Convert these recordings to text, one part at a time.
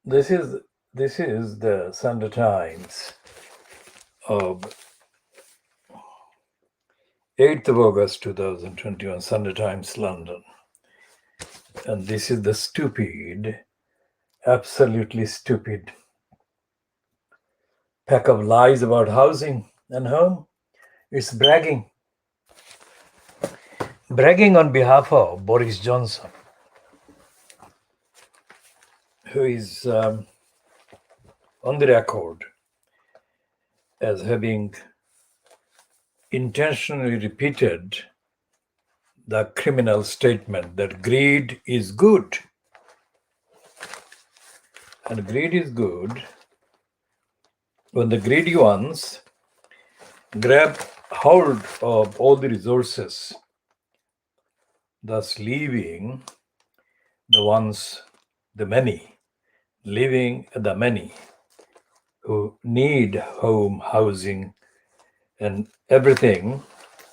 This is the Sunday Times of 8th of August 2021, Sunday Times, London. And this is the stupid, absolutely stupid pack of lies about housing and home. It's bragging. Bragging on behalf of Boris Johnson, who is on the record as having intentionally repeated the criminal statement that greed is good. And greed is good when the greedy ones grab hold of all the resources, thus leaving the many, leaving the many who need home, housing, and everything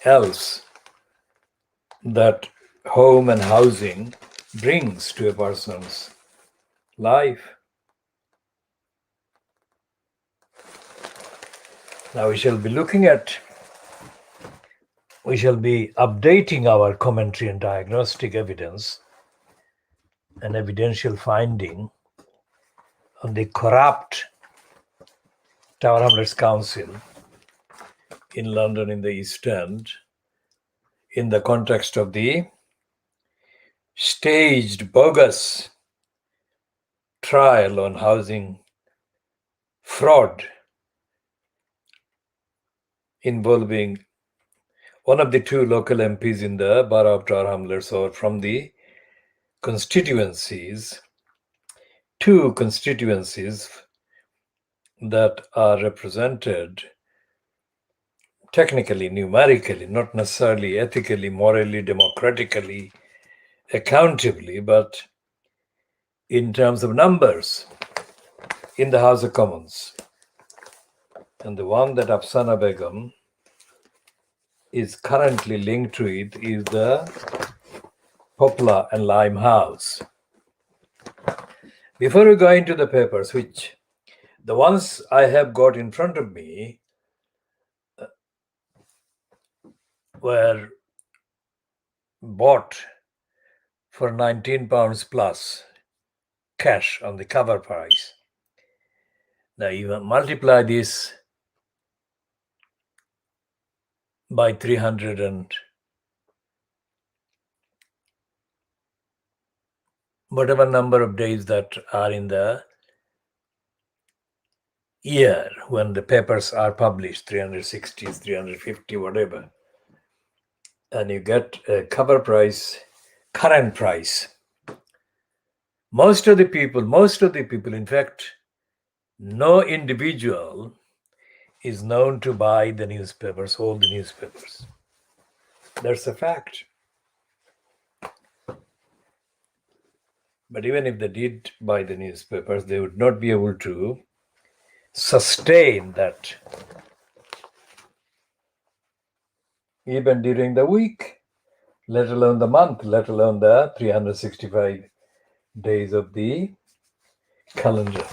else that home and housing brings to a person's life. Now we shall be updating our commentary and diagnostic evidence and evidential finding on the corrupt Tower Hamlets Council in London in the East End in the context of the staged bogus trial on housing fraud involving one of the two local MPs in the borough of Tower Hamlets, or from the constituencies, two constituencies that are represented technically, numerically, not necessarily ethically, morally, democratically, accountably, but in terms of numbers in the House of Commons. And the one that Afsana Begum is currently linked to it is the Poplar and Lime House. Before we go into the papers, which the ones I have got in front of me were bought for £19 plus cash on the cover price. Now you multiply this by 300 and whatever number of days that are in the year when the papers are published, 360, 350, whatever. And you get a cover price, current price. Most of the people, in fact, no individual is known to buy the newspapers, all the newspapers. That's a fact. But even if they did buy the newspapers, they would not be able to sustain that even during the week, let alone the month, let alone the 365 days of the calendar.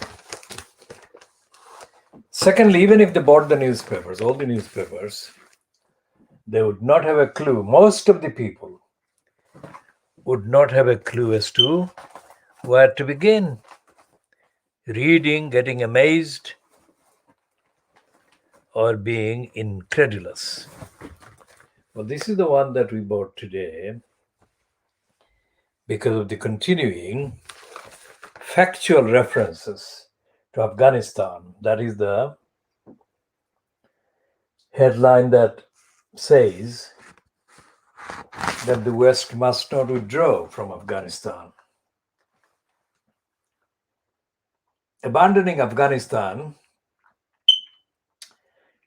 Secondly, even if they bought the newspapers, all the newspapers, they would not have a clue. Most of the people would not have a clue as to where to begin. Reading, getting amazed, or being incredulous. Well, this is the one that we bought today because of the continuing factual references to Afghanistan. That is the headline that says that the West must not withdraw from Afghanistan. Abandoning Afghanistan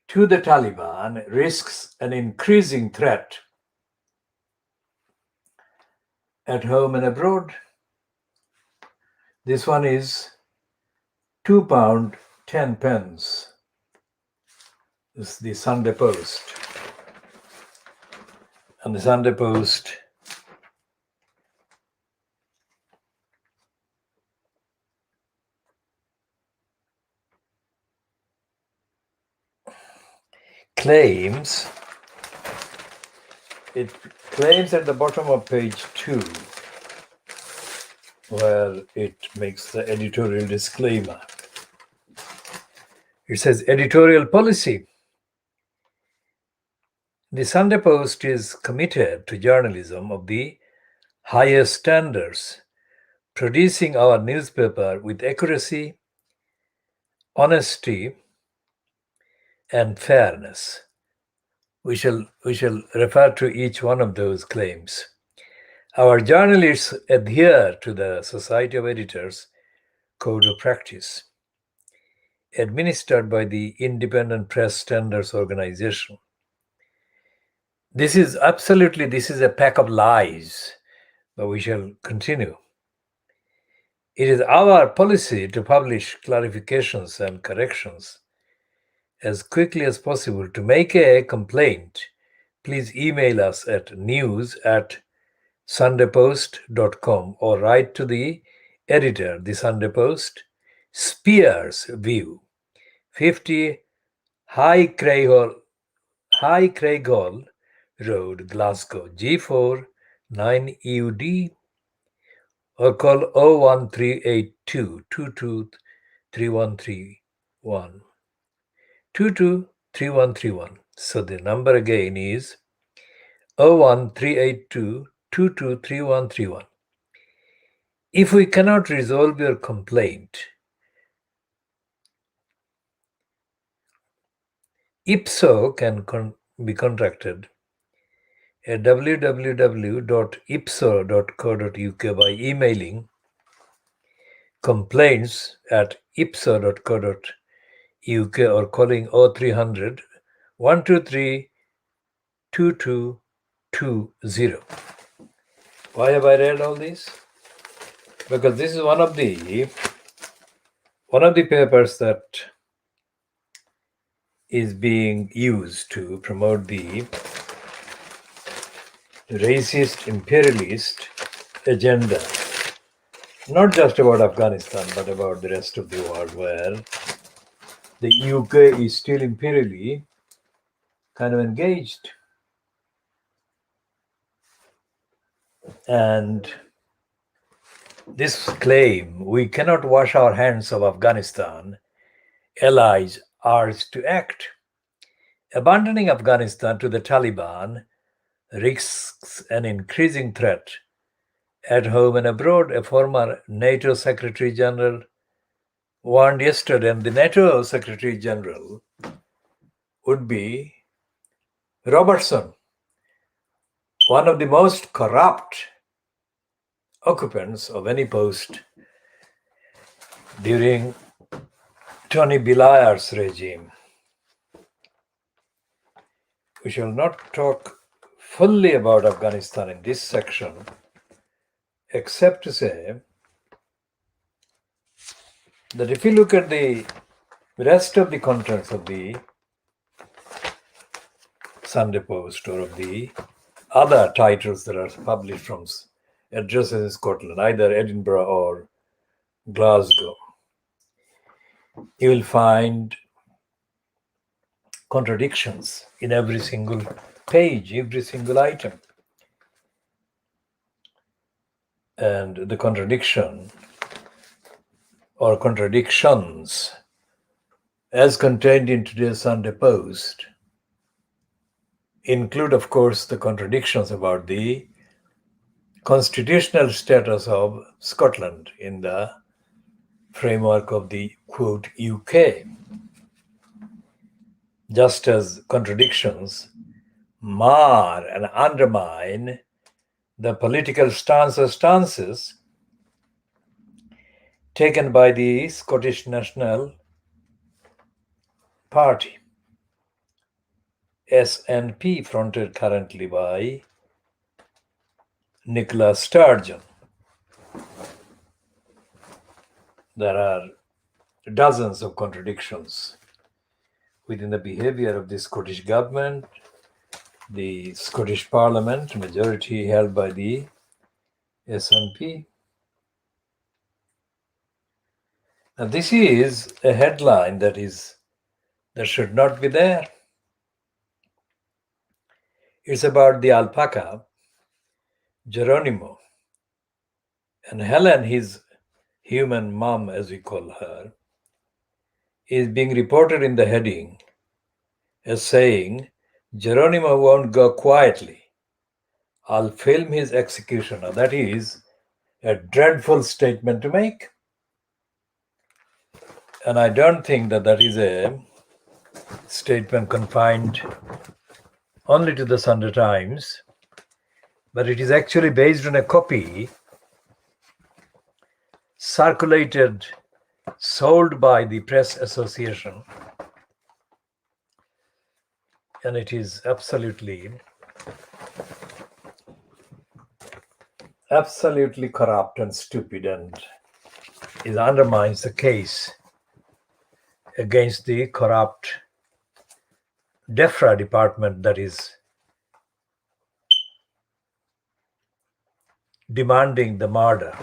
to the Taliban risks an increasing threat at home and abroad. This one is £2.10. This is the Sunday Post. And the Sunday Post claims at the bottom of page 2, where it makes the editorial disclaimer. It says, editorial policy. The Sunday Post is committed to journalism of the highest standards, producing our newspaper with accuracy, honesty, and fairness. We shall refer to each one of those claims. Our journalists adhere to the Society of Editors Code of Practice, administered by the Independent Press Standards Organization. This is a pack of lies, but we shall continue. It is our policy to publish clarifications and corrections as quickly as possible. To make a complaint, please email us at news@sundaypost.com or write to the editor, the Sunday Post, Spears View, 50 High Craighall Road, Glasgow, G4 9UD, or call 01382 223131. 223131. So the number again is 01382 223131. If we cannot resolve your complaint, IPSO can be contacted at www.ipso.co.uk by emailing complaints@ipso.co.uk or calling 0300 123 2220. Why have I read all this? Because this is one of the papers that is being used to promote the racist, imperialist agenda, not just about Afghanistan, but about the rest of the world, where the UK is still imperially kind of engaged. And this claim, we cannot wash our hands of Afghanistan, allies urged to act. Abandoning Afghanistan to the Taliban risks an increasing threat at home and abroad, a former NATO Secretary General warned yesterday, and the NATO Secretary General would be Robertson, one of the most corrupt occupants of any post during Tony Blair's regime. We shall not talk fully about Afghanistan in this section, except to say that if you look at the rest of the contents of the Sunday Post or of the other titles that are published from addresses in Scotland, either Edinburgh or Glasgow, you will find contradictions in every single page, every single item. And the contradiction or contradictions as contained in today's Sunday Post include, of course, the contradictions about the constitutional status of Scotland in the framework of the, quote, UK. Just as contradictions mar and undermine the political stances taken by the Scottish National Party, SNP, fronted currently by Nicola Sturgeon. There are dozens of contradictions within the behavior of the Scottish government, the Scottish Parliament, majority held by the SNP. Now, this is a headline that should not be there. It's about the alpaca, Geronimo. And Helen, his human mom, as we call her, is being reported in the heading as saying, Geronimo won't go quietly. I'll film his execution. Now, that is a dreadful statement to make. And I don't think that that is a statement confined only to the Sunday Times, but it is actually based on a copy circulated, sold by the Press Association. And it is absolutely corrupt and stupid, and it undermines the case against the corrupt DEFRA department that is demanding the murder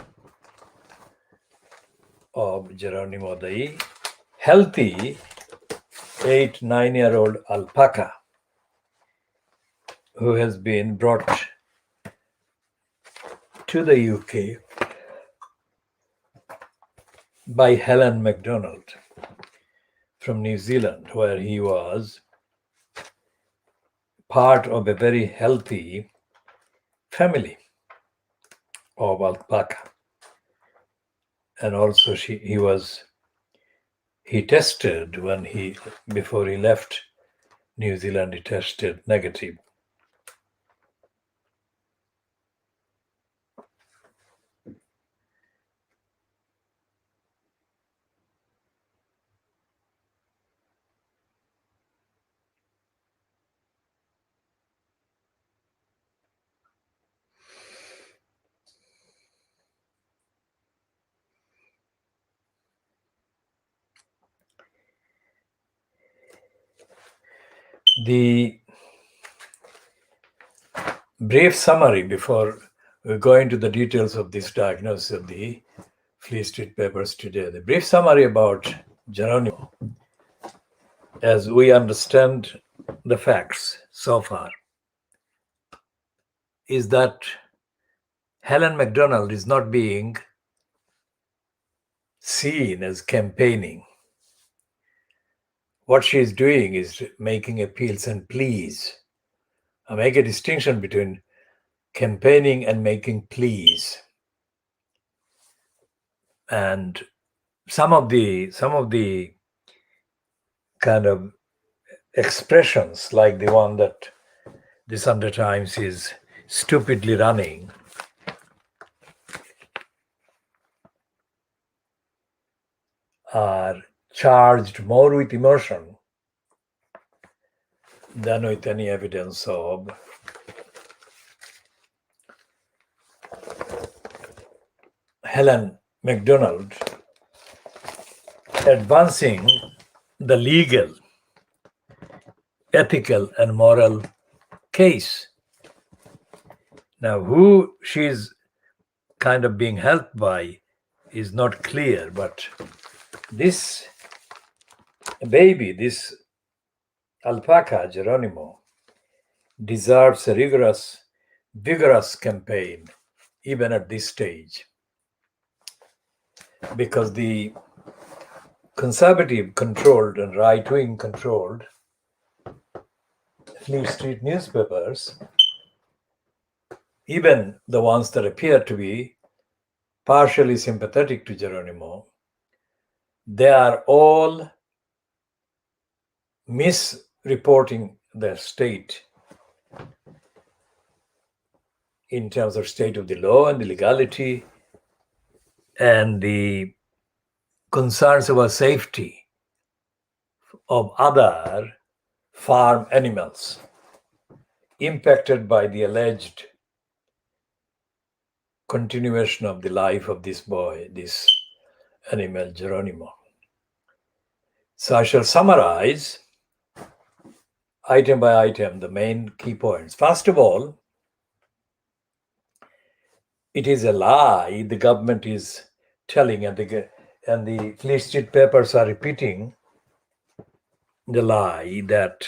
of Geronimo, the healthy 8-9-year-old alpaca who has been brought to the UK by Helen MacDonald from New Zealand, where he was part of a very healthy family of alpaca. And also he tested before he left New Zealand, he tested negative. The brief summary before we go into the details of this diagnosis of the Fleet Street papers today. The brief summary about Geronimo, as we understand the facts so far, is that Helen MacDonald is not being seen as campaigning. What she is doing is making appeals and pleas. I make a distinction between campaigning and making pleas. And some of the kind of expressions, like the one that the Sunday Times is stupidly running, are charged more with emotion than with any evidence of Helen MacDonald advancing the legal, ethical, and moral case. Now, who she's kind of being helped by is not clear, but this baby, this alpaca, Geronimo, deserves a vigorous campaign, even at this stage, because the conservative controlled and right-wing controlled Fleet Street newspapers, even the ones that appear to be partially sympathetic to Geronimo, they are all misreporting their state in terms of state of the law and the legality and the concerns about safety of other farm animals impacted by the alleged continuation of the life of this boy, this animal, Geronimo. So I shall summarize item by item the main key points. First of all, it is a lie the government is telling, and the Fleet Street papers are repeating the lie that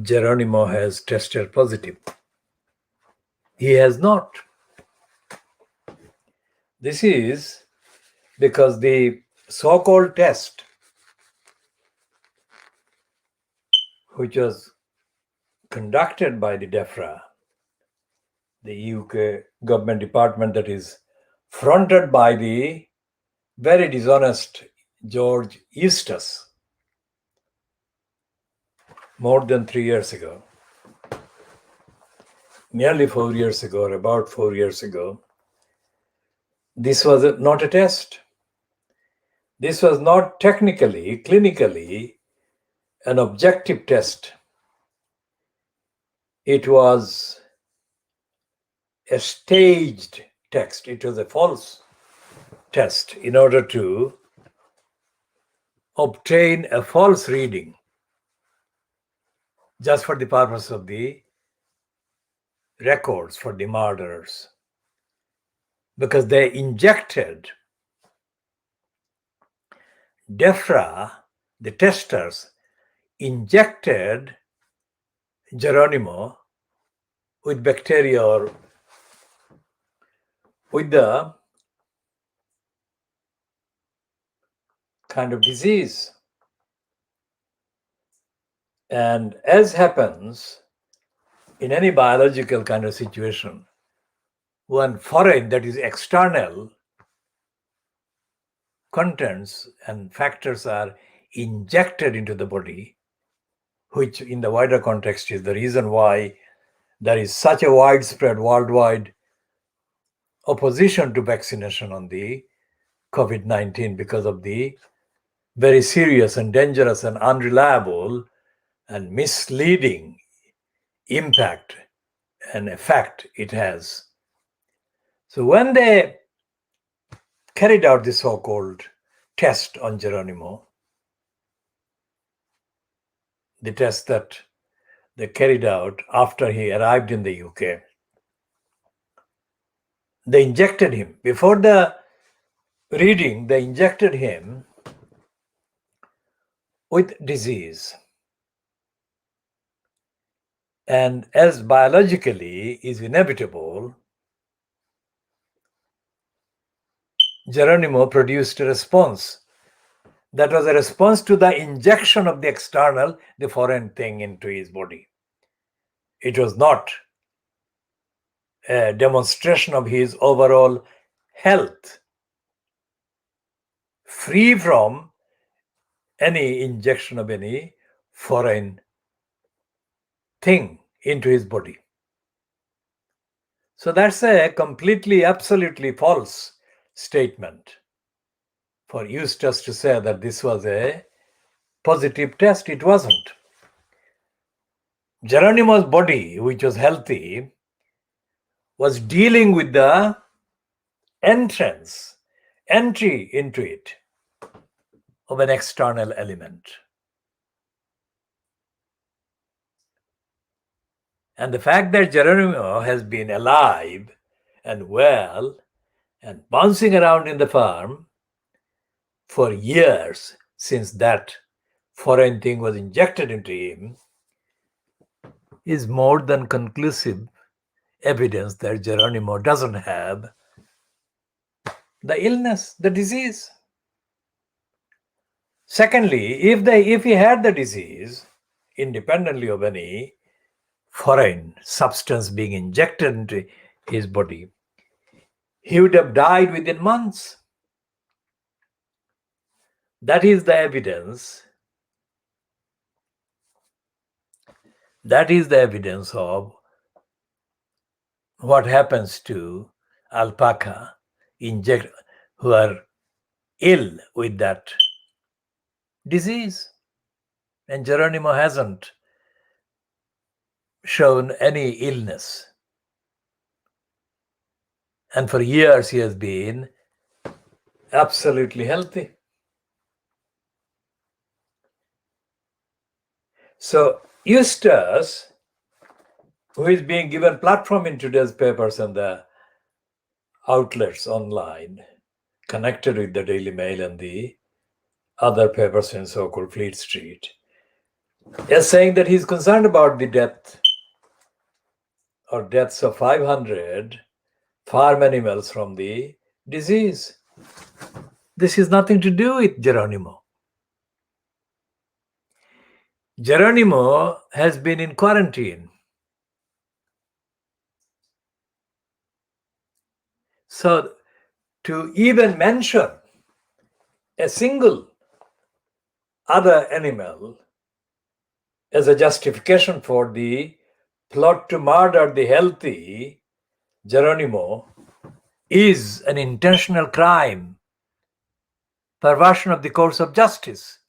Geronimo has tested positive. He has not. This is because the so-called test, which was conducted by the DEFRA, the UK government department that is fronted by the very dishonest George Eustace, more than 3 years ago, nearly 4 years ago, or about 4 years ago, this was not a test. This was not technically, clinically, an objective test. It was a staged text. It was a false test in order to obtain a false reading just for the purpose of the records for the murderers. Because they injected DEFRA, the testers, injected Geronimo with bacteria or with the kind of disease. And as happens in any biological kind of situation, when foreign, that is external, contents and factors are injected into the body, which in the wider context is the reason why there is such a widespread worldwide opposition to vaccination on the COVID-19 because of the very serious and dangerous and unreliable and misleading impact and effect it has. So when they carried out the so-called test on Geronimo, the test that they carried out after he arrived in the UK, they injected him. Before the reading, they injected him with disease. And as biologically is inevitable, Geronimo produced a response. That was a response to the injection of the external, the foreign thing into his body. It was not a demonstration of his overall health, free from any injection of any foreign thing into his body. So that's a completely, absolutely false statement for Eustace to say that this was a positive test. It wasn't. Geronimo's body, which was healthy, was dealing with the entry into it of an external element. And the fact that Geronimo has been alive and well and bouncing around in the farm for years since that foreign thing was injected into him is more than conclusive evidence that Geronimo doesn't have the illness, the disease. Secondly, if he had the disease, independently of any foreign substance being injected into his body, he would have died within months. That is the evidence. That is the evidence of what happens to alpaca who are ill with that disease. And Geronimo hasn't shown any illness. And for years he has been absolutely healthy. So Eustace, who is being given platform in today's papers and the outlets online connected with the Daily Mail and the other papers in so-called Fleet Street, is saying that he's concerned about the death or deaths of 500 farm animals from the disease. This has nothing to do with Geronimo. Geronimo has been in quarantine. So to even mention a single other animal as a justification for the plot to murder the healthy Geronimo is an intentional crime, perversion of the course of justice,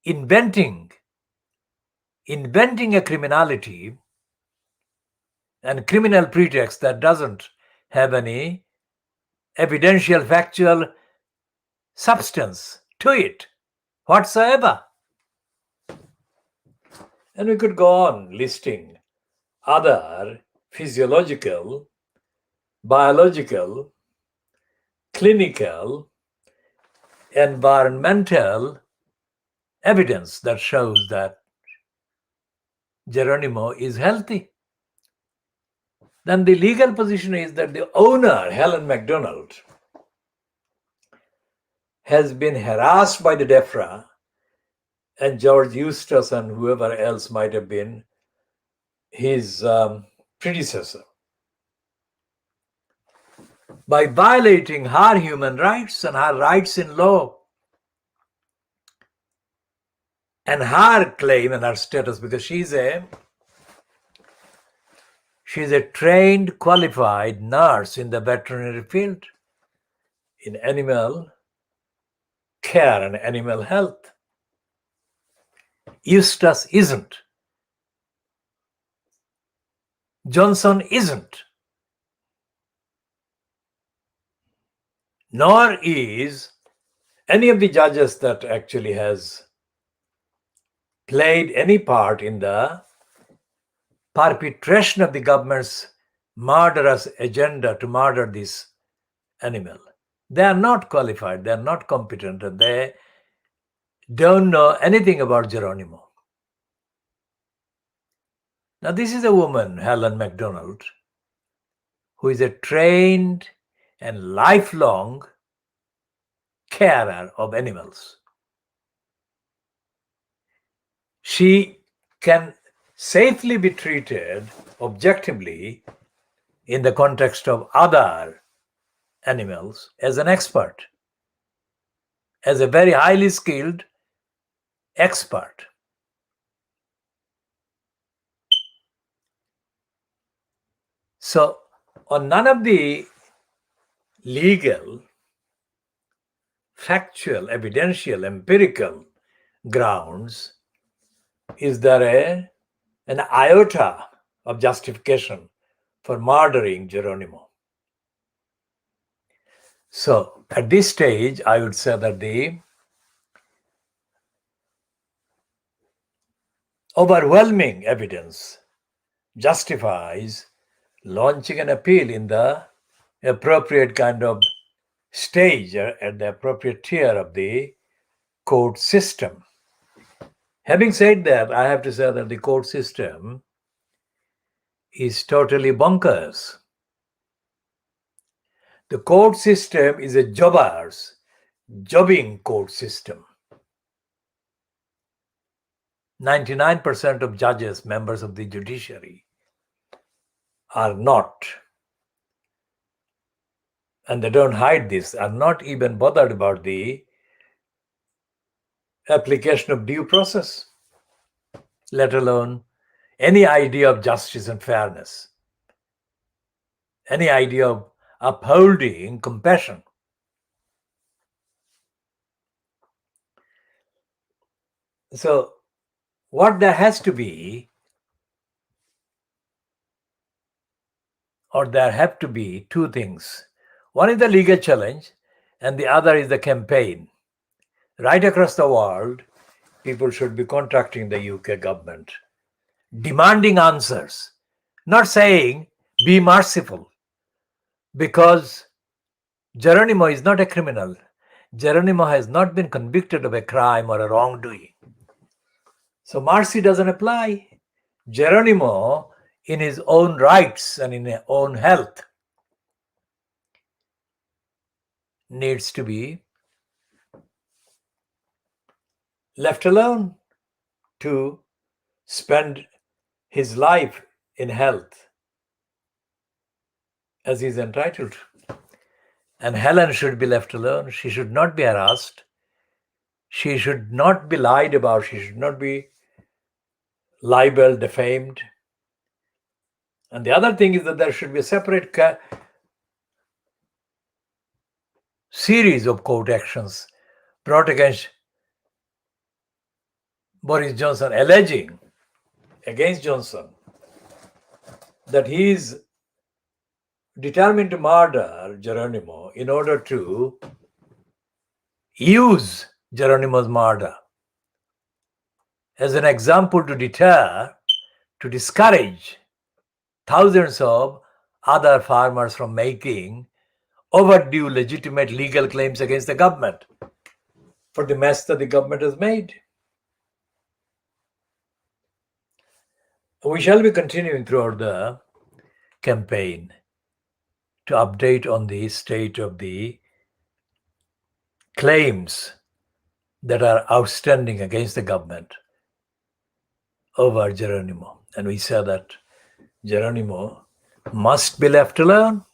inventing a criminality and criminal pretext that doesn't have any evidential factual substance to it whatsoever. And we could go on listing other physiological, biological, clinical, environmental evidence that shows that Geronimo is healthy. Then the legal position is that the owner, Helen MacDonald, has been harassed by the DEFRA and George Eustace and whoever else might have been his predecessor by violating her human rights and her rights in law and her claim and her status, because she's a trained, qualified nurse in the veterinary field, in animal care and animal health. Eustace isn't. Johnson isn't. Nor is any of the judges that actually has played any part in the perpetration of the government's murderous agenda to murder this animal. They are not qualified, they are not competent, and they don't know anything about Geronimo. Now, this is a woman, Helen MacDonald, who is a trained and lifelong carer of animals. She can safely be treated objectively in the context of other animals as an expert, as a very highly skilled expert. So, on none of the legal, factual, evidential, empirical grounds is there an iota of justification for murdering Geronimo. So, at this stage, I would say that the overwhelming evidence justifies launching an appeal in the appropriate kind of stage at the appropriate tier of the court system. Having said that, I have to say that the court system is totally bonkers. The court system is a jobbing court system. 99% of judges, members of the judiciary, are not, and they don't hide this, are not even bothered about the application of due process, let alone any idea of justice and fairness, any idea of upholding compassion. So, what there has to be, or there have to be two things. One is the legal challenge, and the other is the campaign. Right across the world, people should be contacting the UK government, demanding answers, not saying, be merciful, because Geronimo is not a criminal. Geronimo has not been convicted of a crime or a wrongdoing. So mercy doesn't apply. Geronimo, in his own rights and in his own health, needs to be left alone to spend his life in health as he's entitled to. And Helen should be left alone. She should not be harassed. She should not be lied about. She should not be libeled, defamed. And the other thing is that there should be a separate series of court actions brought against Boris Johnson, alleging against Johnson that he is determined to murder Geronimo in order to use Geronimo's murder as an example to deter, to discourage thousands of other farmers from making overdue legitimate legal claims against the government for the mess that the government has made. We shall be continuing throughout the campaign to update on the state of the claims that are outstanding against the government over Geronimo. And we said that Geronimo must be left alone.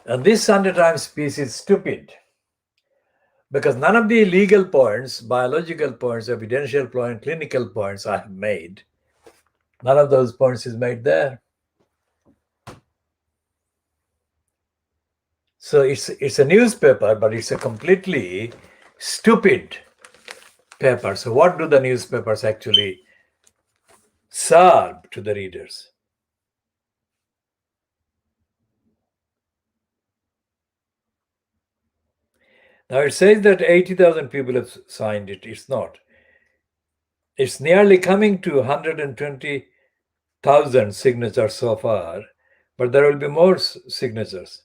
And this Sunday Times piece is stupid because none of the legal points, biological points, evidential points, clinical points I have made, none of those points is made there. So it's a newspaper, but it's a completely stupid paper. So what do the newspapers actually serve to the readers? Now it says that 80,000 people have signed it. It's not. It's nearly coming to 120,000 signatures so far, but there will be more signatures.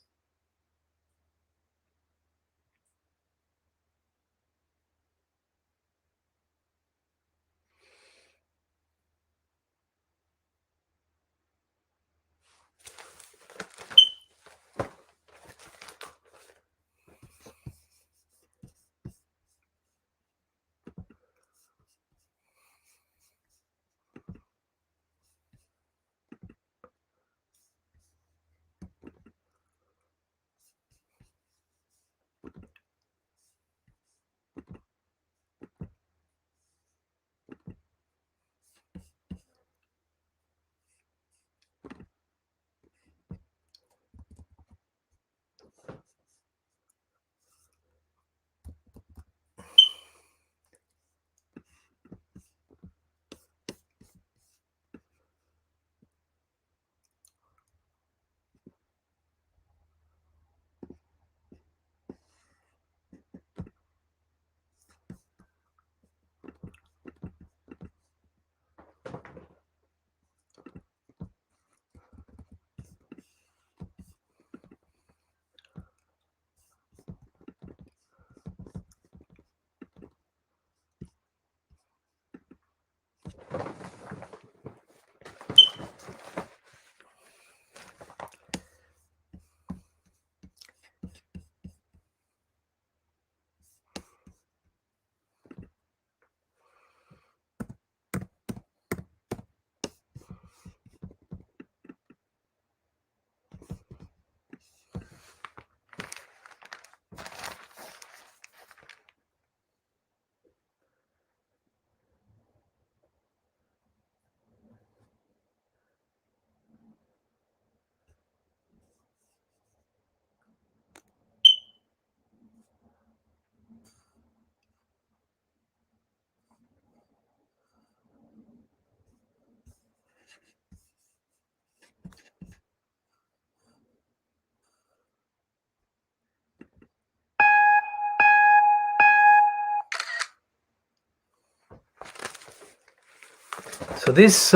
So this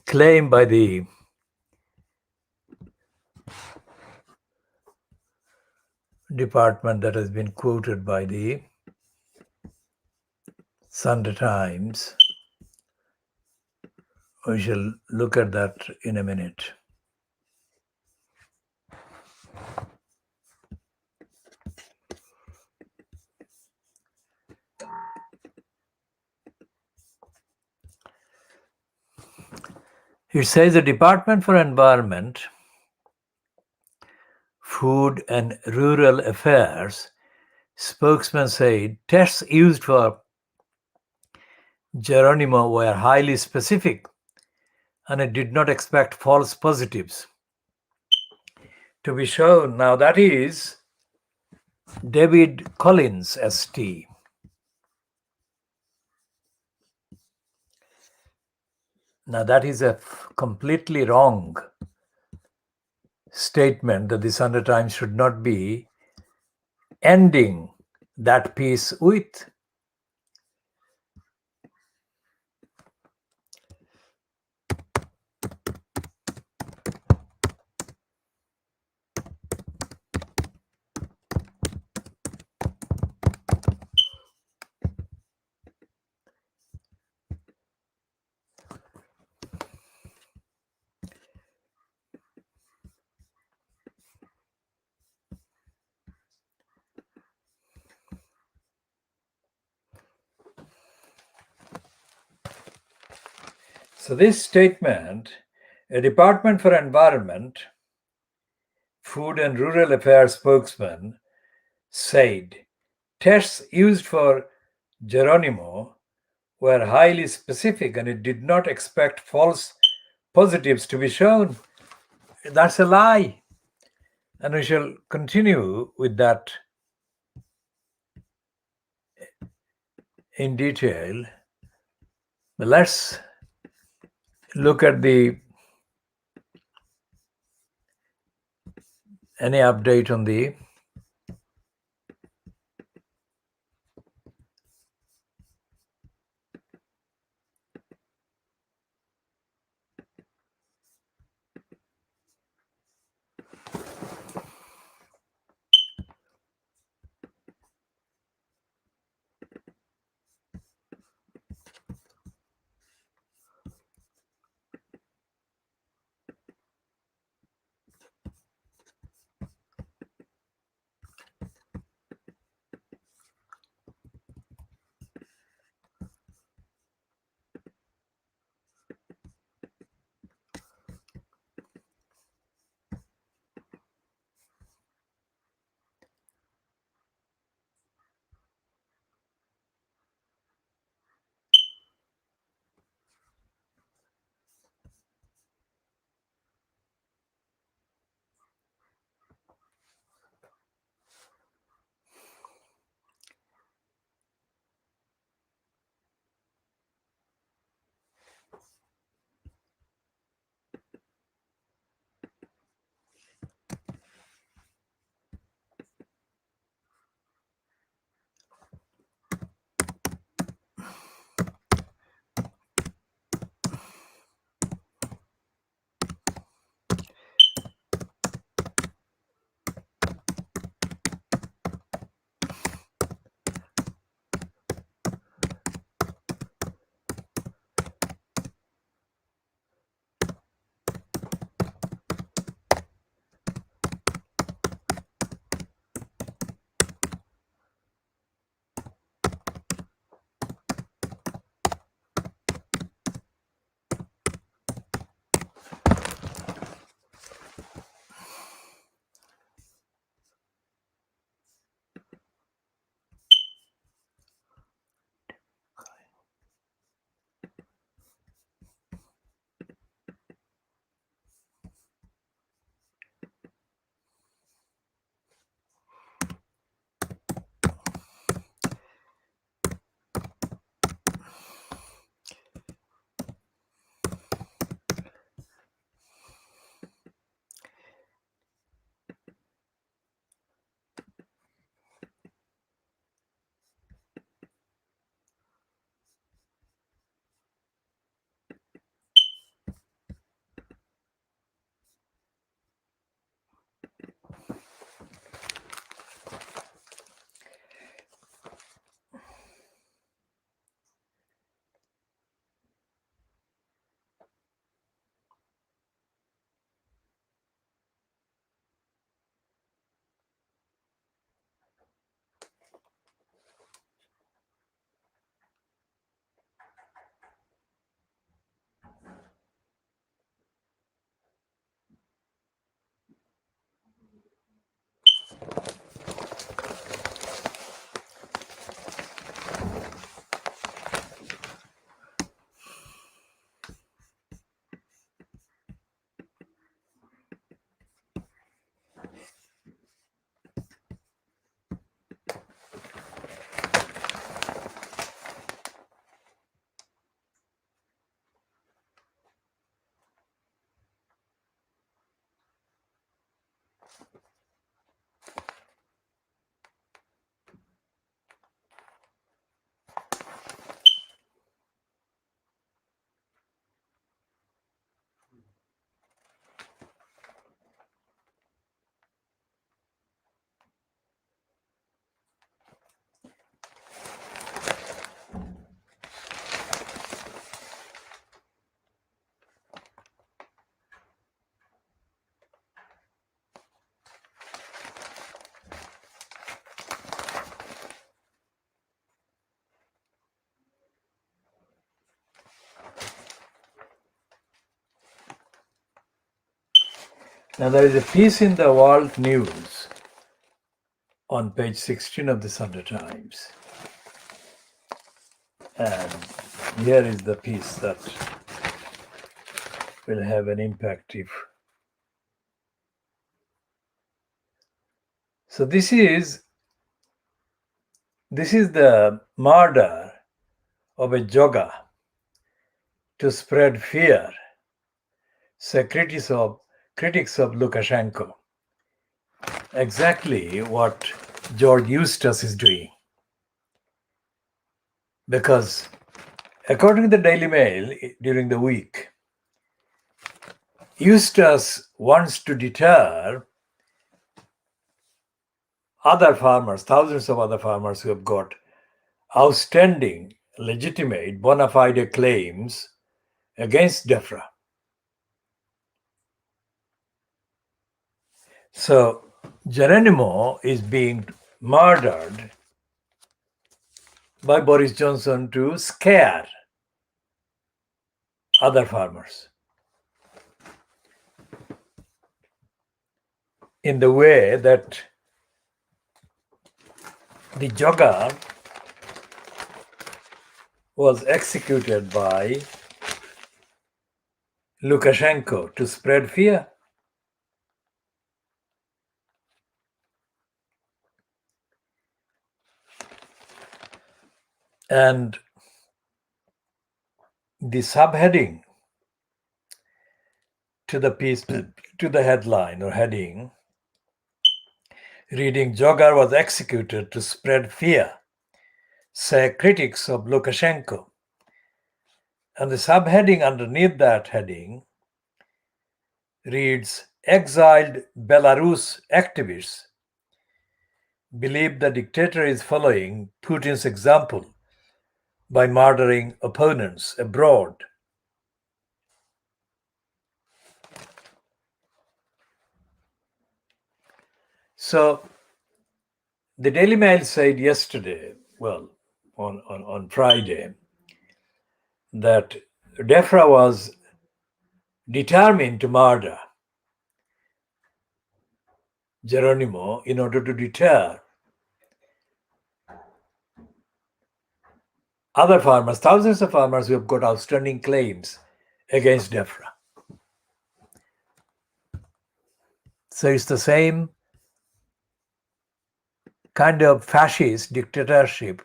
claim by the department that has been quoted by the Sunday Times, we shall look at that in a minute. It says the Department for Environment, Food and Rural Affairs spokesman said tests used for Geronimo were highly specific and it did not expect false positives to be shown. Now that is David Collins, ST. Now that is a completely wrong statement that the Sunday Times should not be ending that piece with. So this statement, a Department for Environment, Food and Rural Affairs spokesman said tests used for Geronimo were highly specific and it did not expect false positives to be shown. That's a lie. And we shall continue with that in detail. But let's look at any update on the Now, there is a piece in the World News on page 16 of the Sunday Times. And here is the piece that will have an impact if. So this is the murder of a jogger to spread fear, say critics of Lukashenko. Exactly what George Eustace is doing. Because according to the Daily Mail during the week, Eustace wants to deter other farmers, thousands of other farmers who have got outstanding, legitimate, bona fide claims against DEFRA. So Geronimo is being murdered by Boris Johnson to scare other farmers in the way that the jogger was executed by Lukashenko to spread fear. And the subheading to the piece, to the headline or heading, reading "Jogger was executed to spread fear," say critics of Lukashenko. And the subheading underneath that heading reads, "Exiled Belarus activists believe the dictator is following Putin's example by murdering opponents abroad." So the Daily Mail said yesterday, well, on Friday, that DEFRA was determined to murder Geronimo in order to deter other farmers, thousands of farmers who have got outstanding claims against DEFRA. So it's the same kind of fascist dictatorship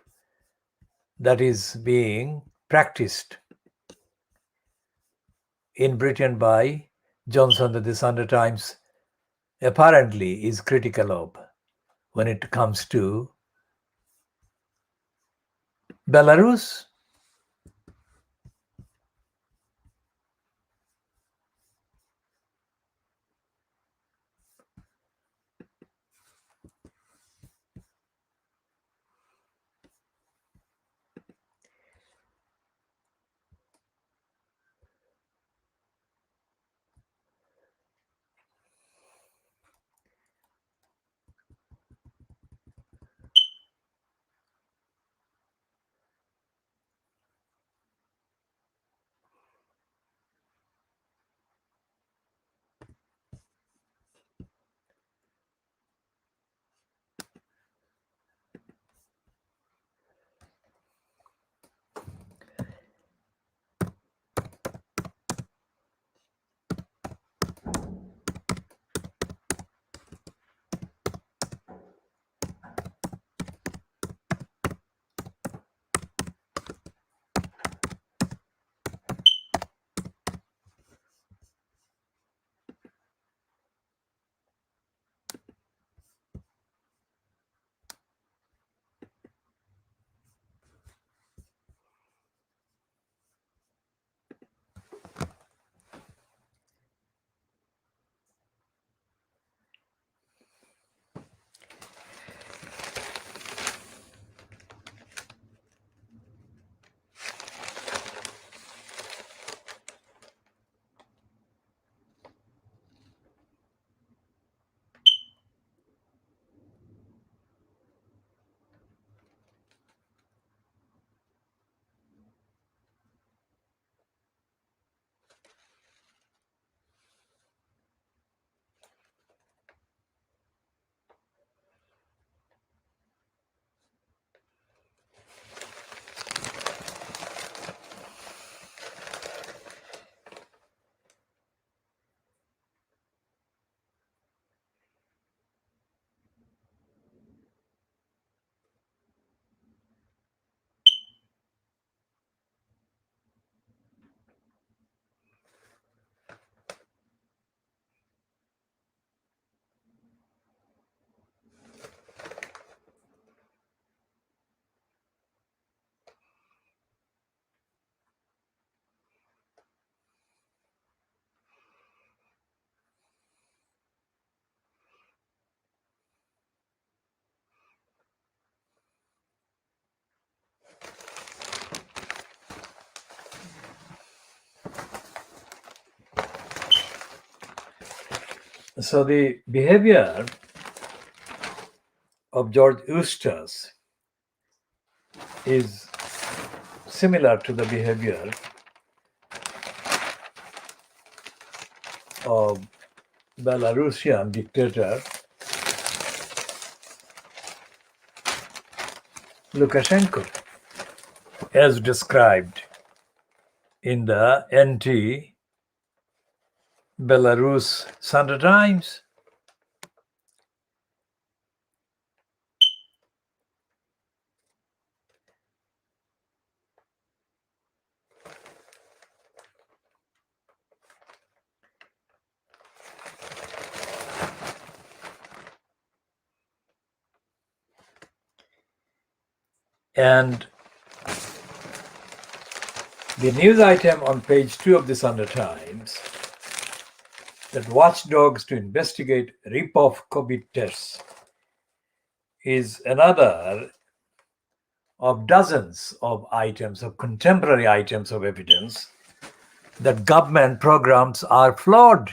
that is being practiced in Britain by Johnson, that the Sunday Times apparently is critical of when it comes to Belarus. So the behavior of George Eustace is similar to the behavior of Belarusian dictator Lukashenko, as described in the anti-Belarus Sunday Times. And the news item on page 2 of the Sunday Times, that watchdogs to investigate rip-off COVID tests, is another of dozens of items, of contemporary items of evidence that government programs are flawed.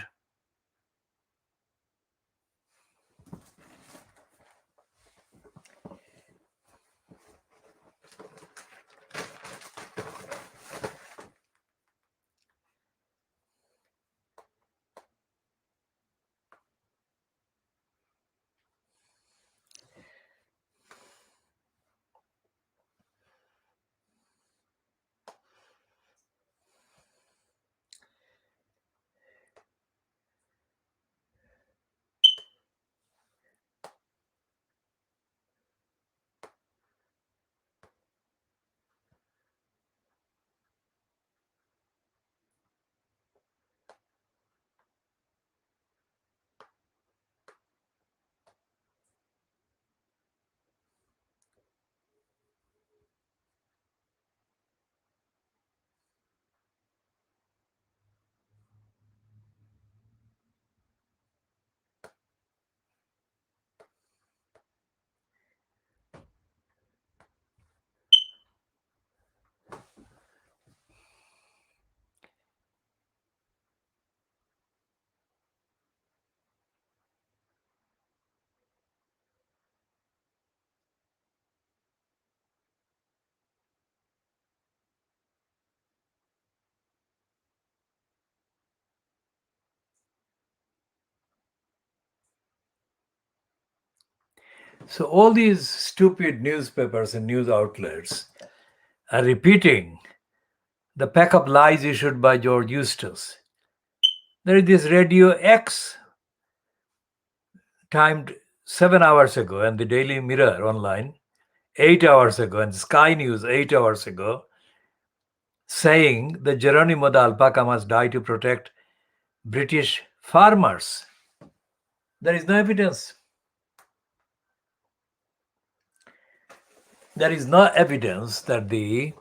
So all these stupid newspapers and news outlets are repeating the pack of lies issued by George Eustace. There is this Radio X timed 7 hours ago, and the Daily Mirror online 8 hours ago, and Sky News 8 hours ago, saying that Geronimo the alpaca must die to protect British farmers. There is no evidence. There is no evidence that the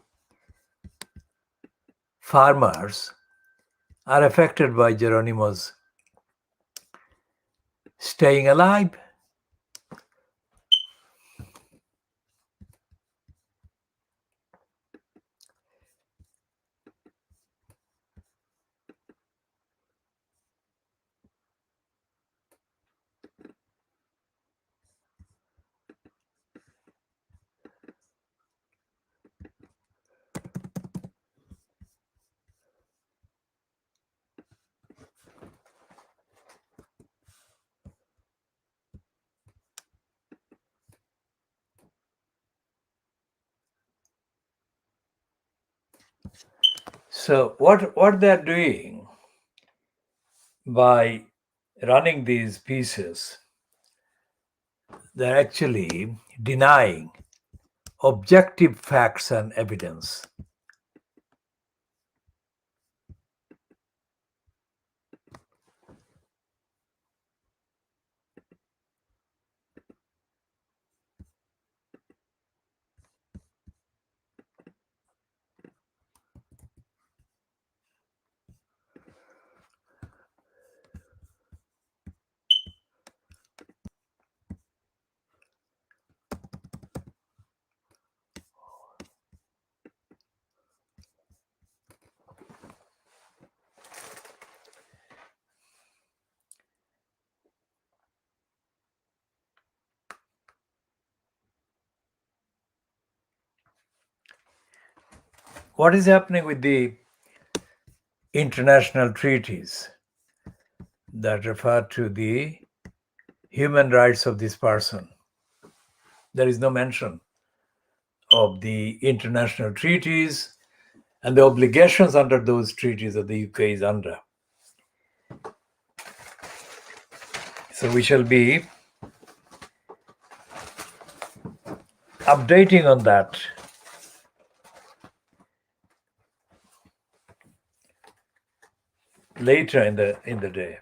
farmers are affected by Geronimo's staying alive. So what they're doing by running these pieces, they're actually denying objective facts and evidence. what is happening with the international treaties that refer to the human rights of this person? There is no mention of the international treaties and the obligations under those treaties that the UK is under. So we shall be updating on that later in the day.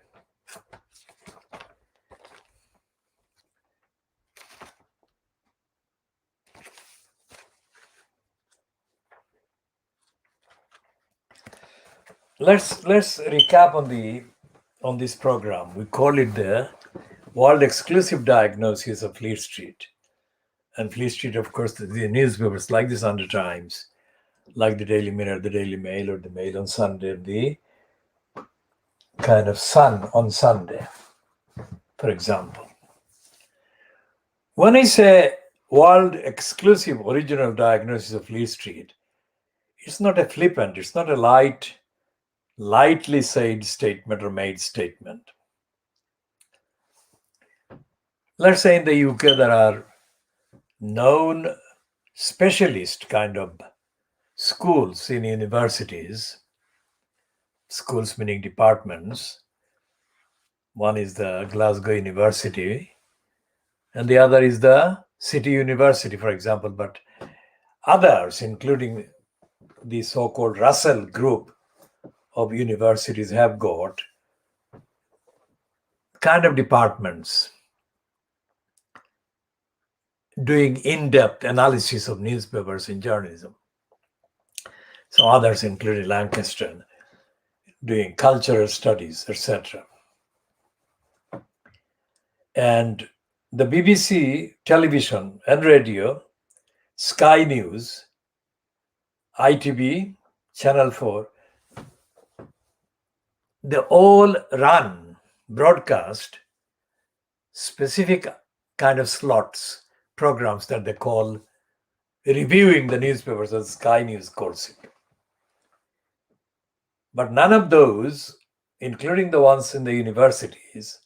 Let's recap on this program. We call it the World Exclusive Diagnosis of Fleet Street. And Fleet Street, of course, the newspapers like the Sunday Times, like the Daily Mirror, the Daily Mail, or the Mail on Sunday, the kind of Sun on Sunday, for example. When I say World Exclusive Original Diagnosis of Fleet Street, it's not a flippant, it's not a lightly said statement or made statement. Let's say in the UK there are known specialist kind of schools in universities, schools meaning departments. One is the Glasgow University and the other is the City University, for example, but others, including the so-called Russell group of universities, have got kind of departments doing in-depth analysis of newspapers in journalism. So others, including Lancaster, doing cultural studies, etc. And the BBC television and radio, Sky News, ITV, Channel 4, they all run, broadcast specific kind of slots, programs that they call reviewing the newspapers, as Sky News calls it. But none of those, including the ones in the universities,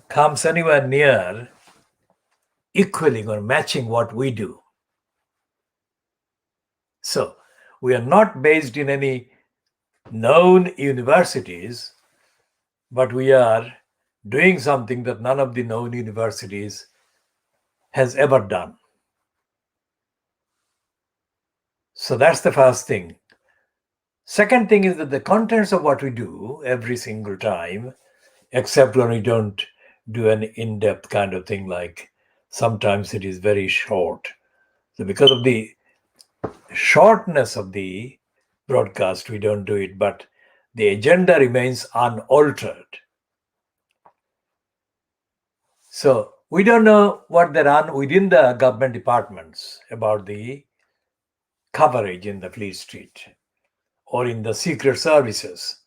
comes anywhere near equaling or matching what we do. So we are not based in any known universities, but we are doing something that none of the known universities has ever done. So that's the first thing. Second thing is that the contents of what we do every single time, except when we don't do an in-depth kind of thing, like sometimes it is very short. So because of the shortness of the broadcast, we don't do it, but the agenda remains unaltered. So we don't know what they run within the government departments about the coverage in the Fleet Street or in the secret services,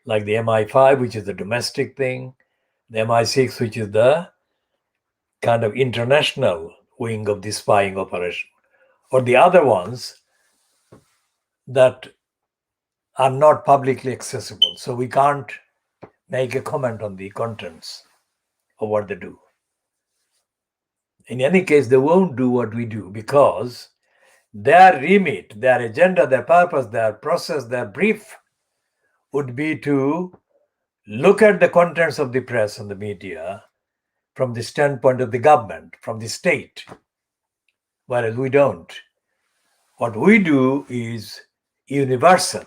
like the MI5, which is the domestic thing, the MI6, which is the kind of international wing of the spying operation, or the other ones that are not publicly accessible. So we can't make a comment on the contents of what they do. In any case, they won't do what we do because their remit, their agenda, their purpose, their process, their brief would be to look at the contents of the press and the media from the standpoint of the government, from the state, whereas we don't. What we do is universal.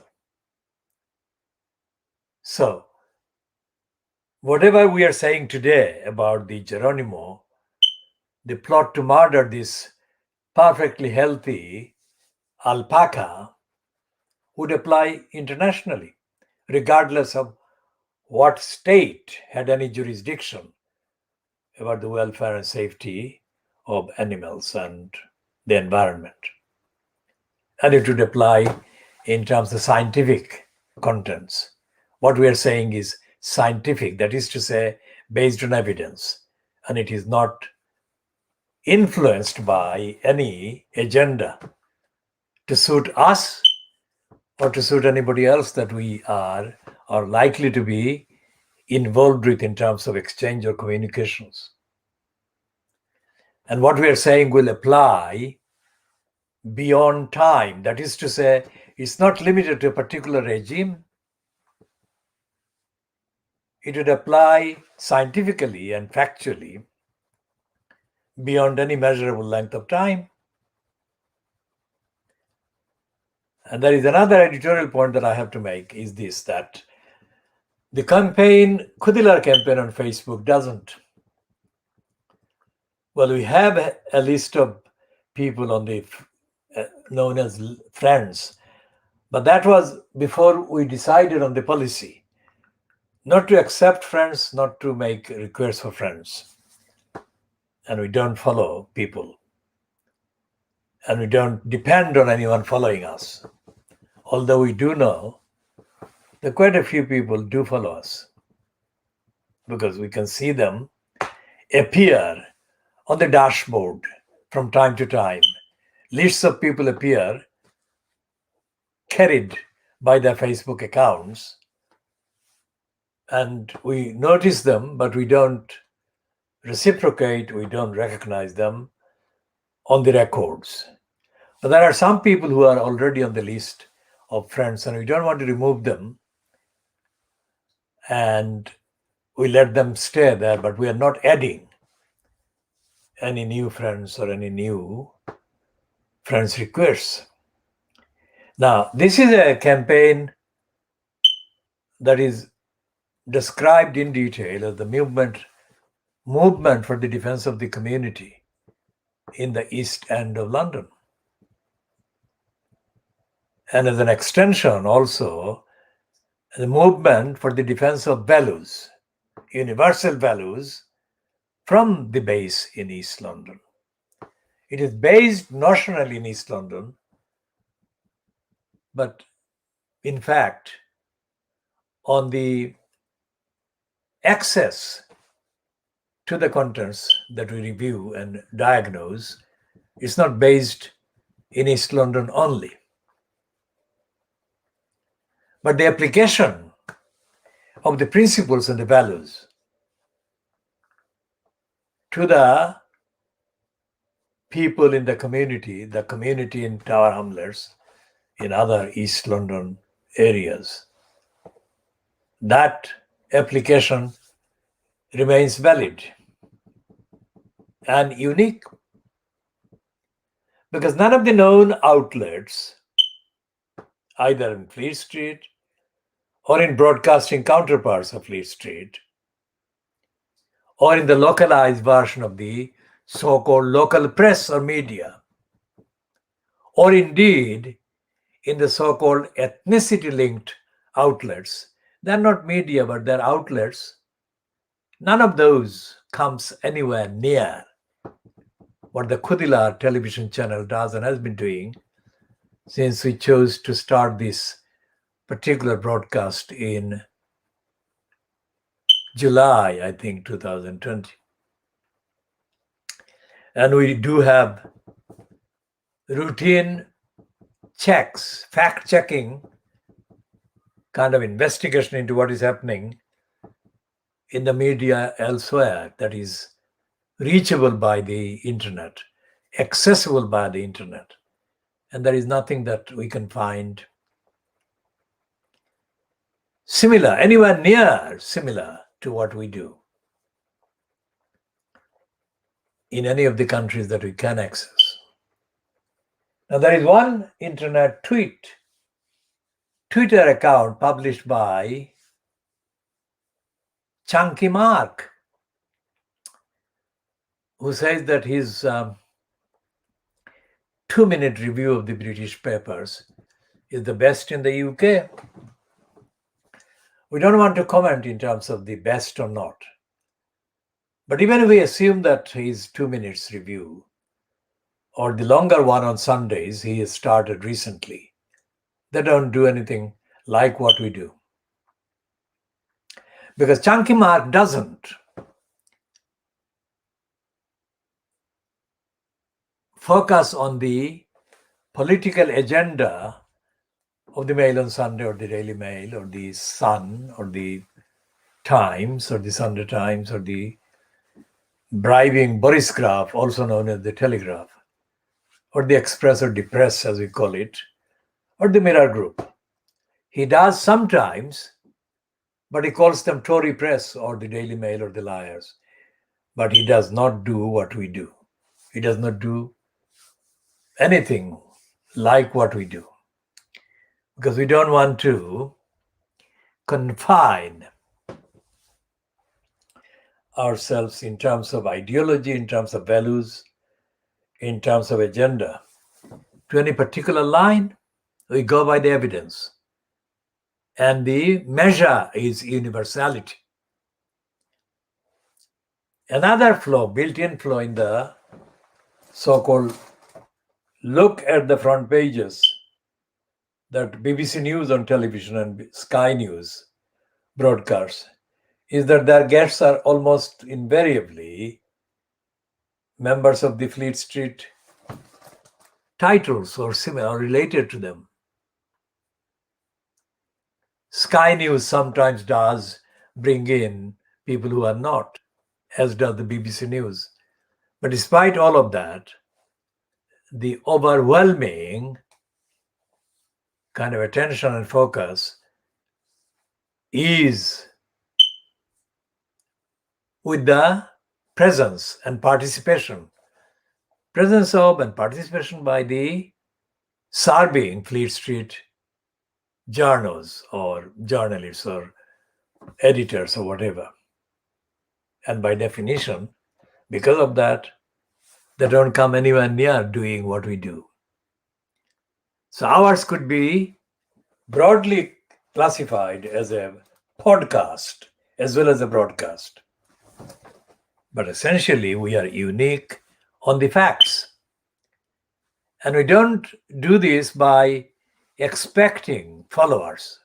So, whatever we are saying today about the Geronimo, the plot to murder this perfectly healthy alpaca, would apply internationally, regardless of what state had any jurisdiction about the welfare and safety of animals and the environment. And it would apply in terms of scientific contents. What we are saying is scientific, that is to say, based on evidence, and it is not influenced by any agenda to suit us or to suit anybody else that we are or likely to be involved with in terms of exchange or communications. And what we are saying will apply beyond time. That is to say, it's not limited to a particular regime. It would apply scientifically and factually beyond any measurable length of time. And there is another editorial point that I have to make is this, that the campaign, Khoodeelaar campaign on Facebook doesn't. Well, we have a list of people on the known as friends, but that was before we decided on the policy, not to accept friends, not to make requests for friends. And we don't follow people. And we don't depend on anyone following us. Although we do know that quite a few people do follow us, because we can see them appear on the dashboard from time to time. Lists of people appear carried by their Facebook accounts, and we notice them, but we don't reciprocate, we don't recognize them on the records. But there are some people who are already on the list of friends, and we don't want to remove them, and we let them stay there, but we are not adding any new friends or any new friends requests. Now, this is a campaign that is described in detail as the movement for the defense of the community in the East End of London. And as an extension also, the movement for the defense of values, universal values, from the base in East London. It is based notionally in East London, but in fact, on the access to the contents that we review and diagnose, it's not based in East London only. But the application of the principles and the values to the people in the community in Tower Hamlets, in other East London areas, that application remains valid and unique, because none of the known outlets, either in Fleet Street or in broadcasting counterparts of Fleet Street, or in the localized version of the so-called local press or media, or indeed in the so-called ethnicity-linked outlets. They're not media, but they're outlets. None of those comes anywhere near what the Khoodeelaar television channel does and has been doing since we chose to start this particular broadcast in July, I think, 2020. And we do have routine checks, fact-checking kind of investigation into what is happening in the media elsewhere that is reachable by the internet, accessible by the internet. And there is nothing that we can find similar, anywhere near similar to what we do in any of the countries that we can access. Now, there is one internet Twitter account published by Chunky Mark, who says that his 2-minute review of the British papers is the best in the UK. We don't want to comment in terms of the best or not. But even if we assume that his 2 minutes review, or the longer one on Sundays he has started recently, they don't do anything like what we do. Because Chunky Mark doesn't focus on the political agenda of the Mail on Sunday or the Daily Mail or the Sun or the Times or the Sunday Times or the bribing Boris Graph, also known as the Telegraph, or the Express or the Press as we call it, or the Mirror Group. He does sometimes, but he calls them Tory Press or the Daily Mail or the Liars. But he does not do what we do. He does not do anything like what we do. Because we don't want to confine ourselves in terms of ideology, in terms of values, in terms of agenda to any particular line. We go by the evidence. And the measure is universality. Another flaw, built-in flaw in the so-called look at the front pages that BBC News on television and Sky News broadcasts is that their guests are almost invariably members of the Fleet Street titles or similar or related to them. Sky News sometimes does bring in people who are not, as does the BBC News. But despite all of that, the overwhelming kind of attention and focus is with the presence and participation. Presence of and participation by the serving Fleet Street journals or journalists or editors or whatever. And by definition, because of that, they don't come anywhere near doing what we do. So ours could be broadly classified as a podcast as well as a broadcast. But essentially, we are unique on the facts. And we don't do this by expecting followers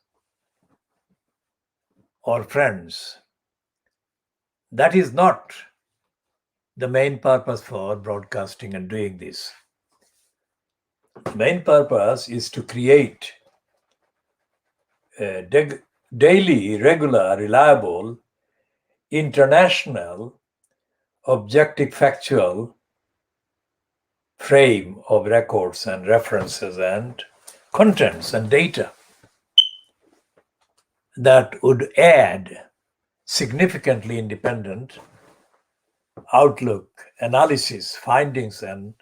or friends. That is not the main purpose for broadcasting and doing this. The main purpose is to create a daily, regular, reliable, international, objective, factual frame of records and references and contents and data that would add significantly independent outlook, analysis, findings, and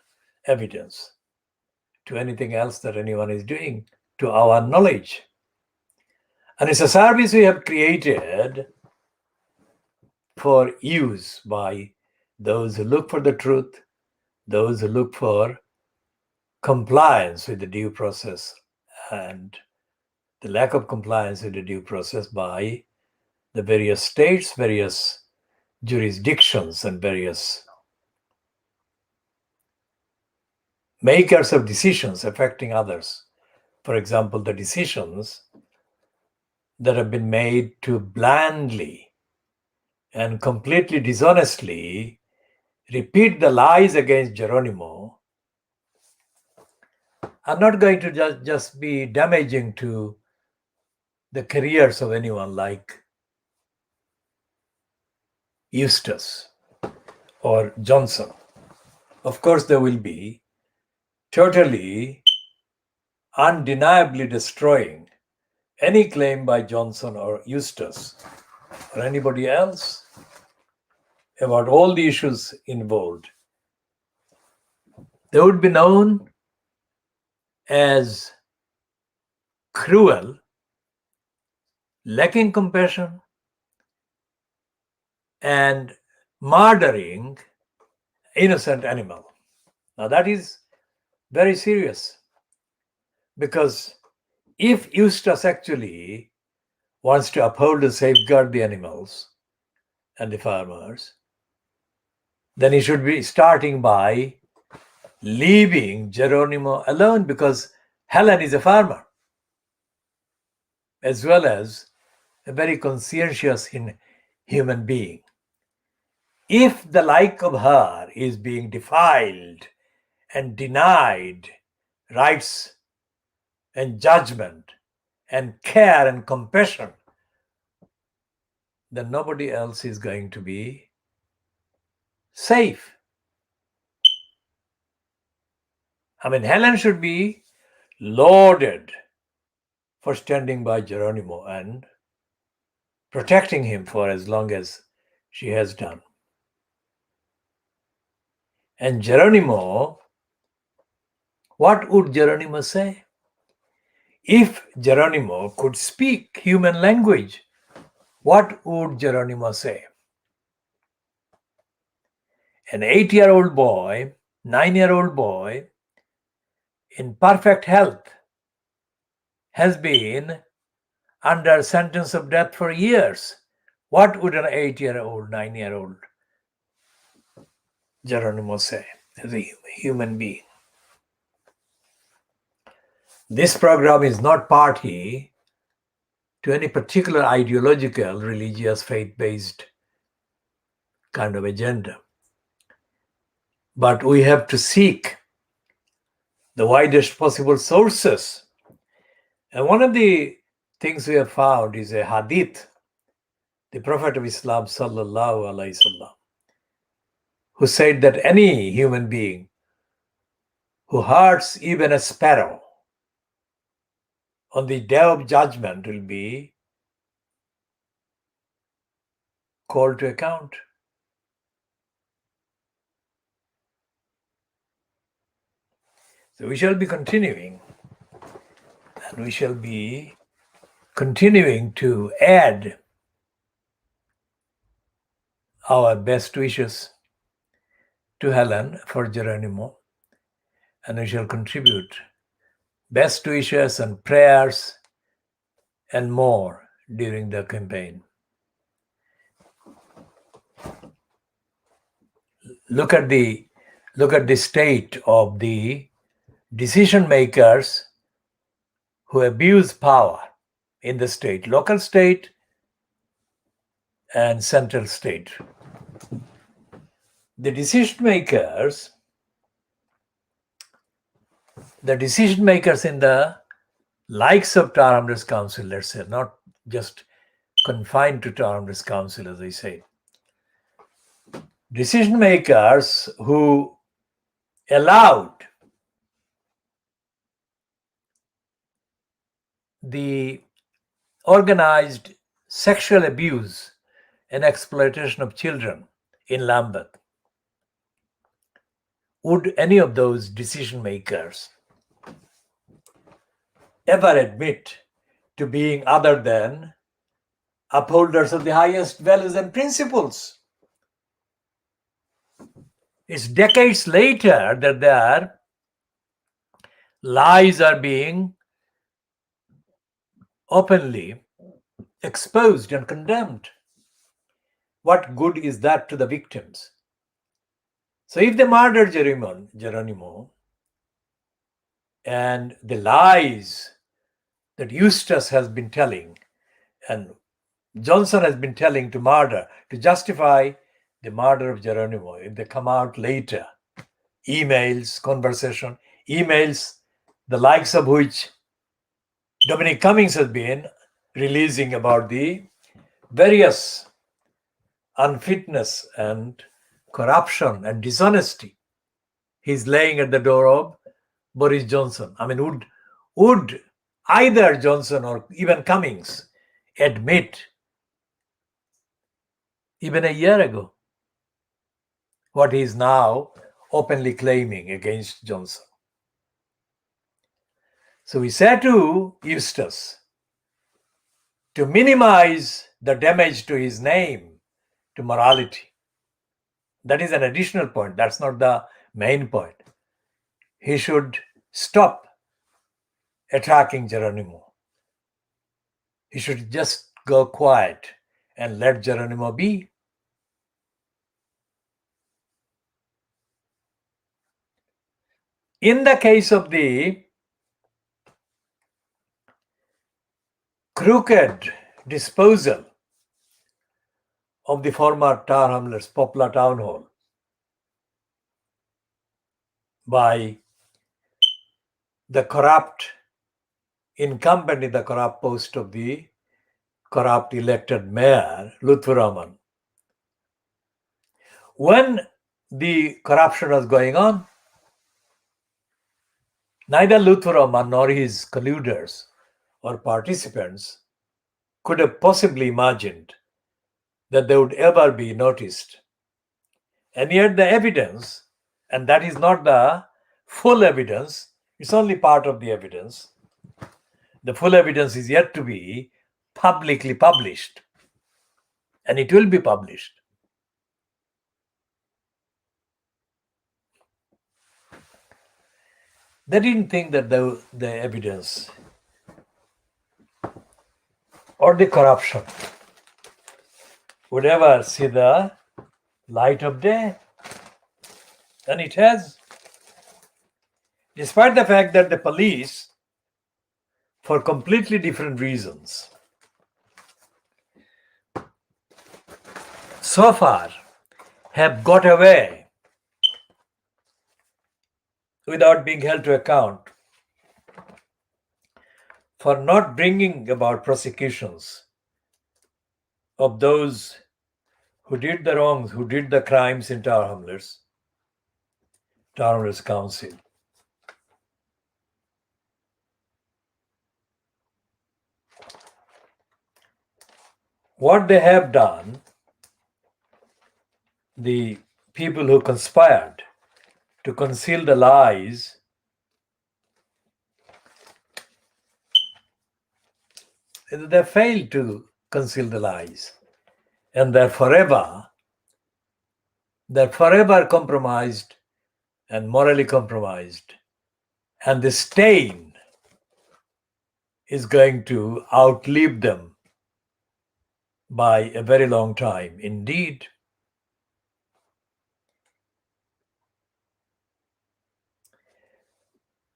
evidence to anything else that anyone is doing, to our knowledge. And it's a service we have created for use by those who look for the truth, those who look for compliance with the due process and the lack of compliance with the due process by the various states, various jurisdictions, and various makers of decisions affecting others. For example, the decisions that have been made to blandly and completely dishonestly repeat the lies against Geronimo are not going to just be damaging to the careers of anyone like Eustace or Johnson. Of course, they will be totally, undeniably destroying any claim by Johnson or Eustace or anybody else about all the issues involved. They would be known as cruel, lacking compassion, and murdering innocent animal. Now that is very serious, because if Eustace actually wants to uphold and safeguard the animals and the farmers, then he should be starting by leaving Geronimo alone, because Helen is a farmer as well as a very conscientious human being. If the like of her is being defiled and denied rights and judgment and care and compassion, then nobody else is going to be safe. I mean, Helen should be lauded for standing by Geronimo and protecting him for as long as she has done. And Geronimo, what would Geronimo say? If Geronimo could speak human language, what would Geronimo say? An 8-year-old boy, 9-year-old boy in perfect health has been under sentence of death for years. What would an 8-year-old, 9-year-old Geronimo say as a human being? This program is not party to any particular ideological, religious, faith-based kind of agenda. But we have to seek the widest possible sources. And one of the things we have found is a hadith, the Prophet of Islam, sallallahu alaihi wasallam, who said that any human being who hurts even a sparrow on the day of judgment will be called to account. So we shall be continuing, and we shall be continuing to add our best wishes to Helen for Geronimo, and we shall contribute best wishes and prayers and more during the campaign. Look at the state of the decision makers who abuse power in the state, local state and central state. The decision makers in the likes of Tar Hamlets Council, let's say, not just confined to Tar Hamlets Council, as I say. Decision makers who allowed the organized sexual abuse and exploitation of children in Lambeth. Would any of those decision makers ever admit to being other than upholders of the highest values and principles? It's decades later that their lies are being openly exposed and condemned. What good is that to the victims? So if they murdered Geronimo and the lies that Eustace has been telling and Johnson has been telling to justify the murder of Geronimo, if they come out later, emails, the likes of which Dominic Cummings has been releasing about the various unfitness and corruption and dishonesty he's laying at the door of Boris Johnson. I mean, would either Johnson or even Cummings admit even a year ago what he is now openly claiming against Johnson? So we say to Eustace, to minimize the damage to his name, to morality. That is an additional point. That's not the main point. He should stop attacking Geronimo. He should just go quiet and let Geronimo be. In the case of the crooked disposal of the former Tar Hamlets Poplar Town Hall by the corrupt incumbent in the corrupt post of the corrupt elected mayor, Lutfur. When the corruption was going on, neither Lutfur nor his colluders or participants could have possibly imagined that they would ever be noticed. And yet the evidence, and that is not the full evidence, it's only part of the evidence. The full evidence is yet to be publicly published, and it will be published. They didn't think that the evidence or the corruption would ever see the light of day, and it has. Despite the fact that the police, for completely different reasons, so far have got away without being held to account for not bringing about prosecutions of those who did the wrongs, who did the crimes in Tower Hamlets Council. What they have done, the people who conspired to conceal the lies, they failed to conceal the lies, and they're forever compromised and morally compromised, and the stain is going to outlive them by a very long time indeed.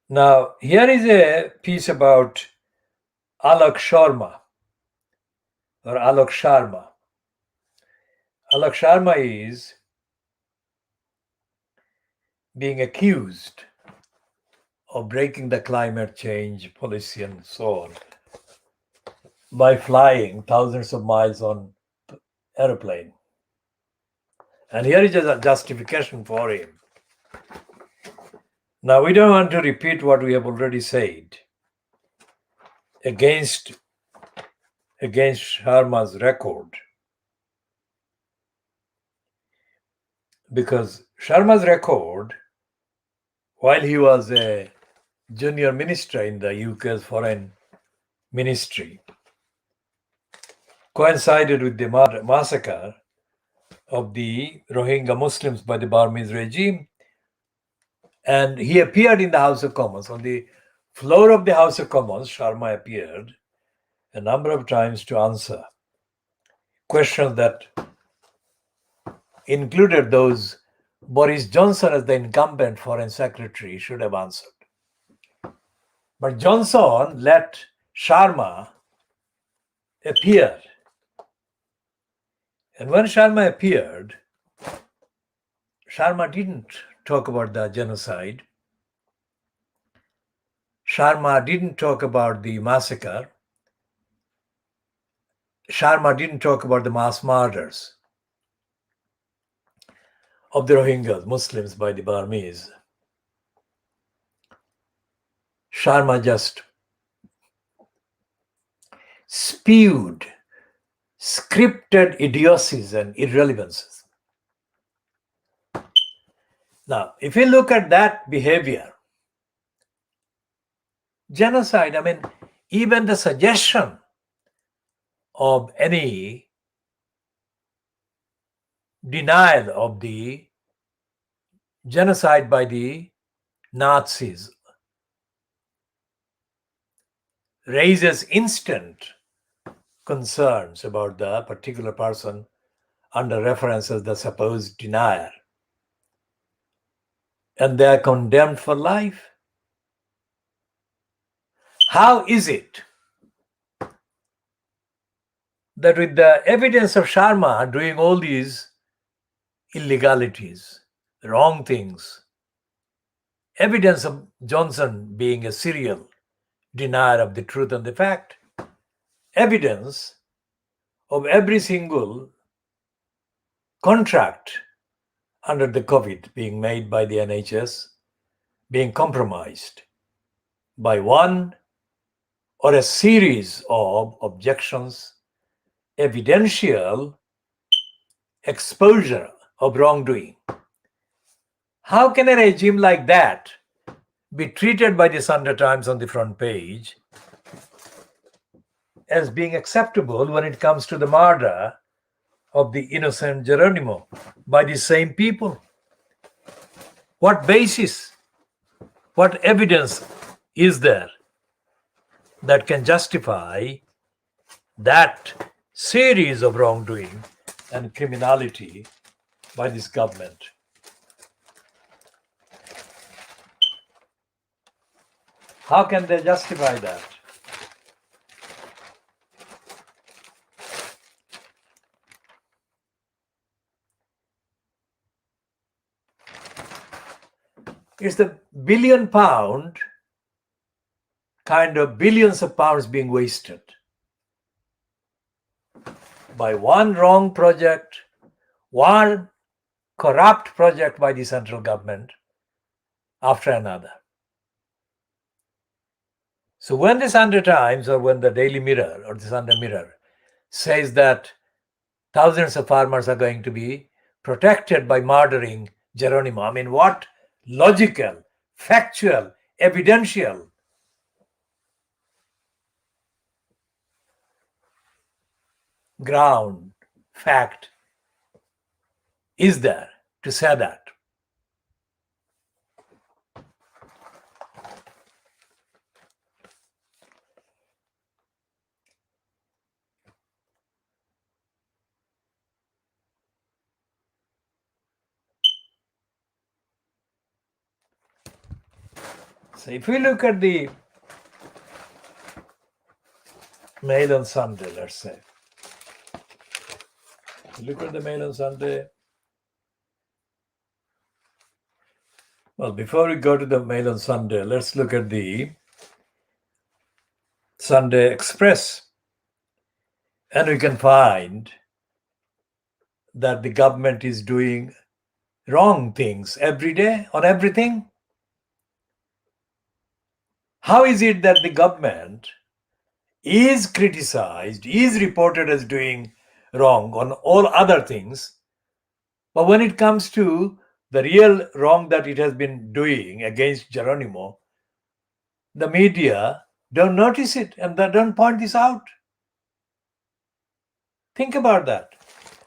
Now, here is a piece about Alok Sharma or Alok Sharma. Alok Sharma is being accused of breaking the climate change policy and so on by flying thousands of miles on aeroplane. And here is a justification for him. Now, we don't want to repeat what we have already said against Sharma's record, because Sharma's record, while he was a junior minister in the UK's foreign ministry, coincided with the massacre of the Rohingya Muslims by the Burmese regime, and he appeared in the House of Commons. On the floor of the House of Commons, Sharma appeared a number of times to answer questions that included those Boris Johnson, as the incumbent foreign secretary, should have answered. But Johnson let Sharma appear. And when Sharma appeared, Sharma didn't talk about the genocide. Sharma didn't talk about the massacre. Sharma didn't talk about the mass murders of the Rohingya Muslims by the Burmese. Sharma just spewed scripted idiocies and irrelevances. Now, if you look at that behavior, genocide, even the suggestion of any denial of the genocide by the Nazis raises instant concerns about the particular person under reference as the supposed denier. And they are condemned for life. How is it that with the evidence of Sharma doing all these illegalities, wrong things, evidence of Johnson being a serial denier of the truth and the fact. Evidence of every single contract under the COVID being made by the NHS being compromised by one or a series of objections, evidential exposure of wrongdoing. How can a regime like that be treated by the Sunday Times on the front page as being acceptable when it comes to the murder of the innocent Geronimo by the same people? What basis, what evidence is there that can justify that series of wrongdoing and criminality by this government? How can they justify that? It's the £1 billion kind of billions of pounds being wasted by one wrong project, one corrupt project by the central government after another. So when the Sunday Times or when the Daily Mirror or the Sunday Mirror says that thousands of farmers are going to be protected by murdering Geronimo, I mean, what logical, factual, evidential ground, fact is there to say that? So if we look at the Mail on Sunday, let's say, look at the Mail on Sunday. Well, before we go to the Mail on Sunday, let's look at the Sunday Express. And we can find that the government is doing wrong things every day on everything. How is it that the government is criticized, is reported as doing wrong on all other things, but when it comes to the real wrong that it has been doing against Geronimo, the media don't notice it and they don't point this out? Think about that.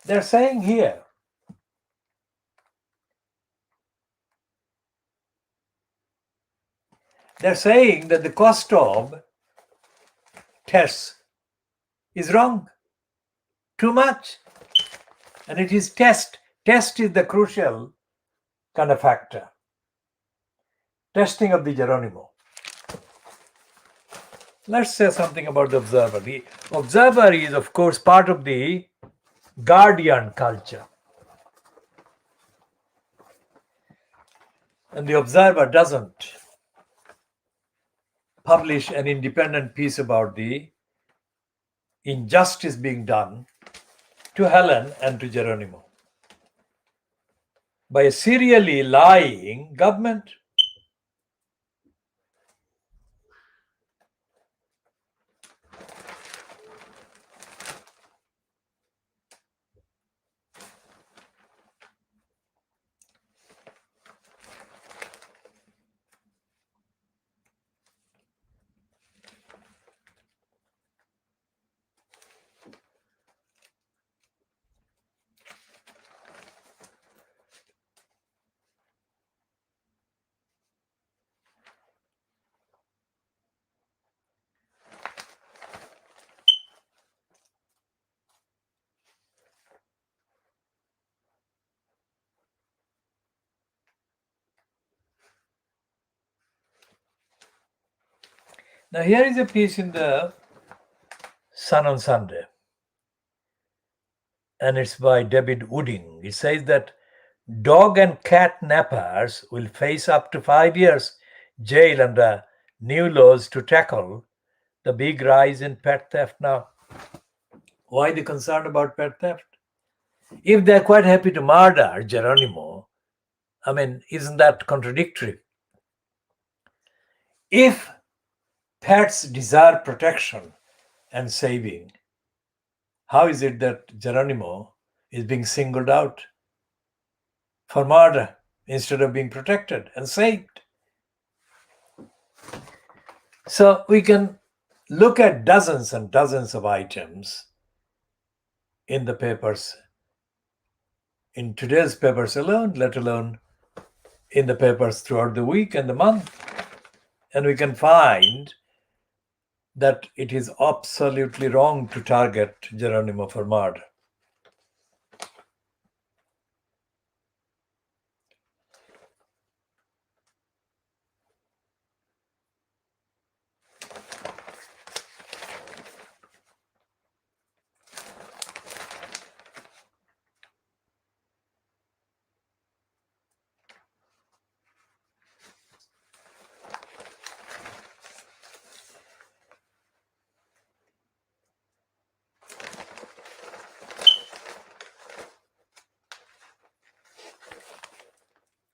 They're saying here, they're saying that the cost of tests is wrong, too much. And it is test. Test is the crucial kind of factor. Testing of the Geronimo. Let's say something about the Observer. The Observer is, of course, part of the Guardian culture. And the Observer doesn't publish an independent piece about the injustice being done to Helen and to Geronimo by a serially lying government. Now here is a piece in the Sun on Sunday, and it's by David Wooding. It says that dog and cat nappers will face up to 5 years jail and a new laws to tackle the big rise in pet theft now. Why the concern about pet theft? If they're quite happy to murder Geronimo, I mean, isn't that contradictory? If pets desire protection and saving, how is it that Geronimo is being singled out for murder instead of being protected and saved? So we can look at dozens and dozens of items in the papers, in today's papers alone, let alone in the papers throughout the week and the month. And we can find that it is absolutely wrong to target Geronimo for murder.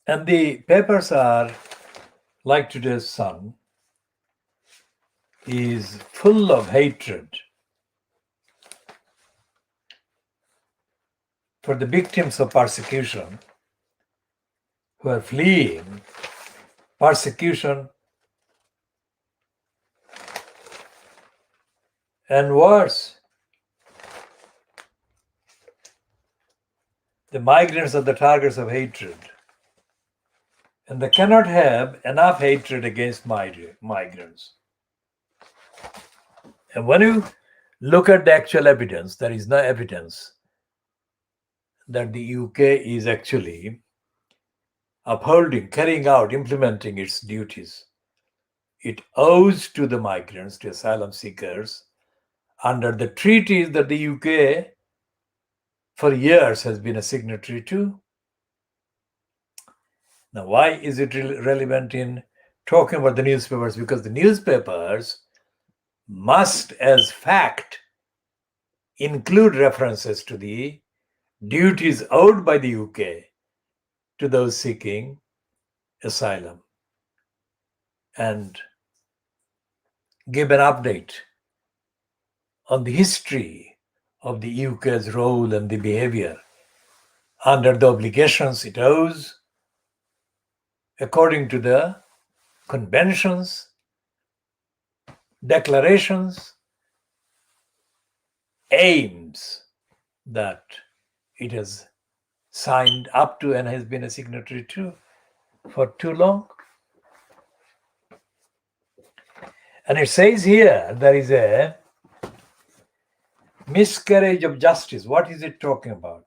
And the papers are like today's Sun, is full of hatred for the victims of persecution who are fleeing persecution and worse. The migrants are the targets of hatred. And they cannot have enough hatred against migrants. And when you look at the actual evidence, there is no evidence that the UK is actually upholding, carrying out, implementing its duties. It owes to the migrants, to asylum seekers, under the treaties that the UK for years has been a signatory to. Now, why is it relevant in talking about the newspapers? Because the newspapers must, as fact, include references to the duties owed by the UK to those seeking asylum and give an update on the history of the UK's role and the behavior under the obligations it owes according to the conventions, declarations, aims that it has signed up to and has been a signatory to for too long. And it says here there is a miscarriage of justice. What is it talking about?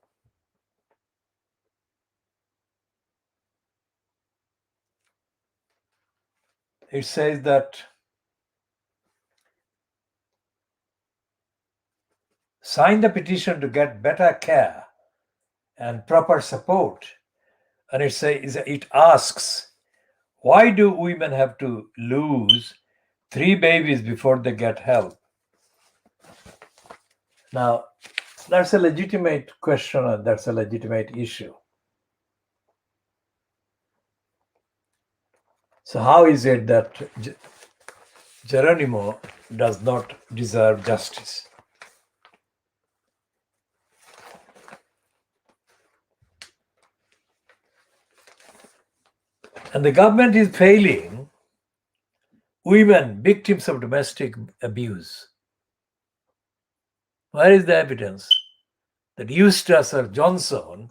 It says that sign the petition to get better care and proper support. And it asks, why do women have to lose 3 babies before they get help? Now, that's a legitimate question and that's a legitimate issue. So how is it that Geronimo does not deserve justice? And the government is failing women victims of domestic abuse. Where is the evidence that Eustace or Johnson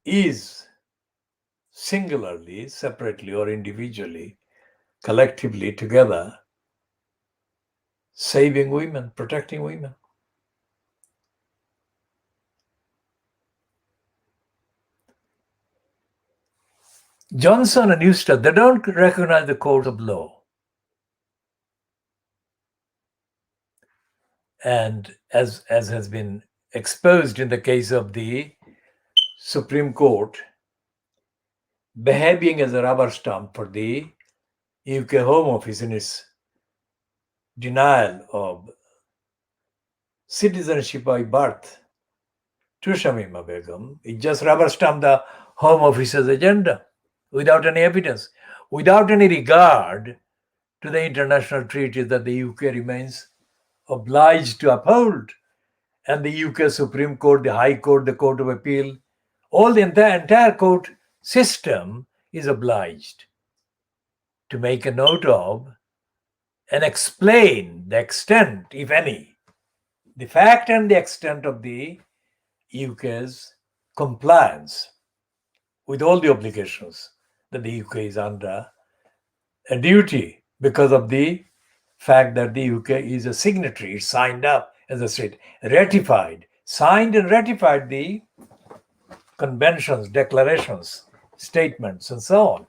is singularly, separately, or individually, collectively, together, saving women, protecting women? Johnson and Eustace, they don't recognize the court of law. And as has been exposed in the case of the Supreme Court, behaving as a rubber stamp for the UK Home Office in its denial of citizenship by birth to Shamima Begum. It just rubber stamped the Home Office's agenda without any evidence, without any regard to the international treaties that the UK remains obliged to uphold. And the UK Supreme Court, the High Court, the Court of Appeal, all the entire court system is obliged to make a note of and explain the extent, if any, the fact and the extent of the UK's compliance with all the obligations that the UK is under a duty because of the fact that the UK is a signatory, signed up, as I said, ratified, signed and ratified the conventions, declarations, statements, and so on.